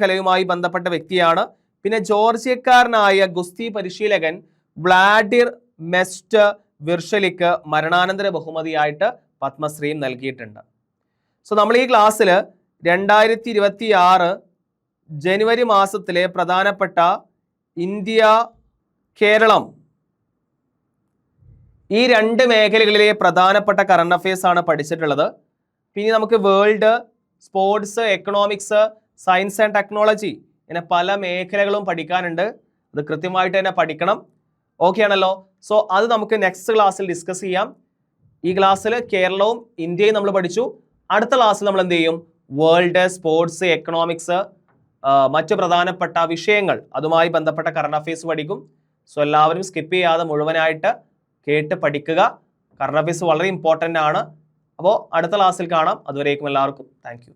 Speaker 1: കലയുമായി ബന്ധപ്പെട്ട വ്യക്തിയാണ്. പിന്നെ ജോർജിയക്കാരനായ ഗുസ്തി പരിശീലകൻ വ്ളാഡിർ മെസ്റ്റ് വിർഷലിക്ക് മരണാനന്തര ബഹുമതിയായിട്ട് പത്മശ്രീയും നൽകിയിട്ടുണ്ട്. സോ നമ്മൾ ഈ ക്ലാസ്സിൽ 2026 ജനുവരി മാസത്തിലെ പ്രധാനപ്പെട്ട ഇന്ത്യ, കേരളം ഈ 2 മേഖലകളിലെ പ്രധാനപ്പെട്ട കറണ്ട് അഫയേഴ്സ് ആണ് പഠിച്ചിട്ടുള്ളത്. പിന്നെ നമുക്ക് world, sports, economics, science and technology, ഇങ്ങനെ പല മേഖലകളും പഠിക്കാനുണ്ട്. അത് കൃത്യമായിട്ട് തന്നെ പഠിക്കണം. ഓക്കെ ആണല്ലോ? സോ അത് നമുക്ക് നെക്സ്റ്റ് ക്ലാസ്സിൽ ഡിസ്കസ് ചെയ്യാം. ഈ ക്ലാസ്സിൽ കേരളവും ഇന്ത്യയും നമ്മൾ പഠിച്ചു. അടുത്ത ക്ലാസ്സിൽ നമ്മൾ എന്ത് ചെയ്യും? വേൾഡ്, സ്പോർട്സ്, എക്കണോമിക്സ്, മറ്റു പ്രധാനപ്പെട്ട വിഷയങ്ങൾ അതുമായി ബന്ധപ്പെട്ട കറണ്ട് അഫയേഴ്സ് പഠിക്കും. സോ എല്ലാവരും സ്കിപ്പ് ചെയ്യാതെ മുഴുവനായിട്ട് കേട്ട് പഠിക്കുക. കറണ്ട് അഫയേഴ്സ് വളരെ ഇമ്പോർട്ടൻ്റ് ആണ്. അപ്പോൾ അടുത്ത ക്ലാസ്സിൽ കാണാം. അതുവരേക്കും എല്ലാവർക്കും താങ്ക് യു.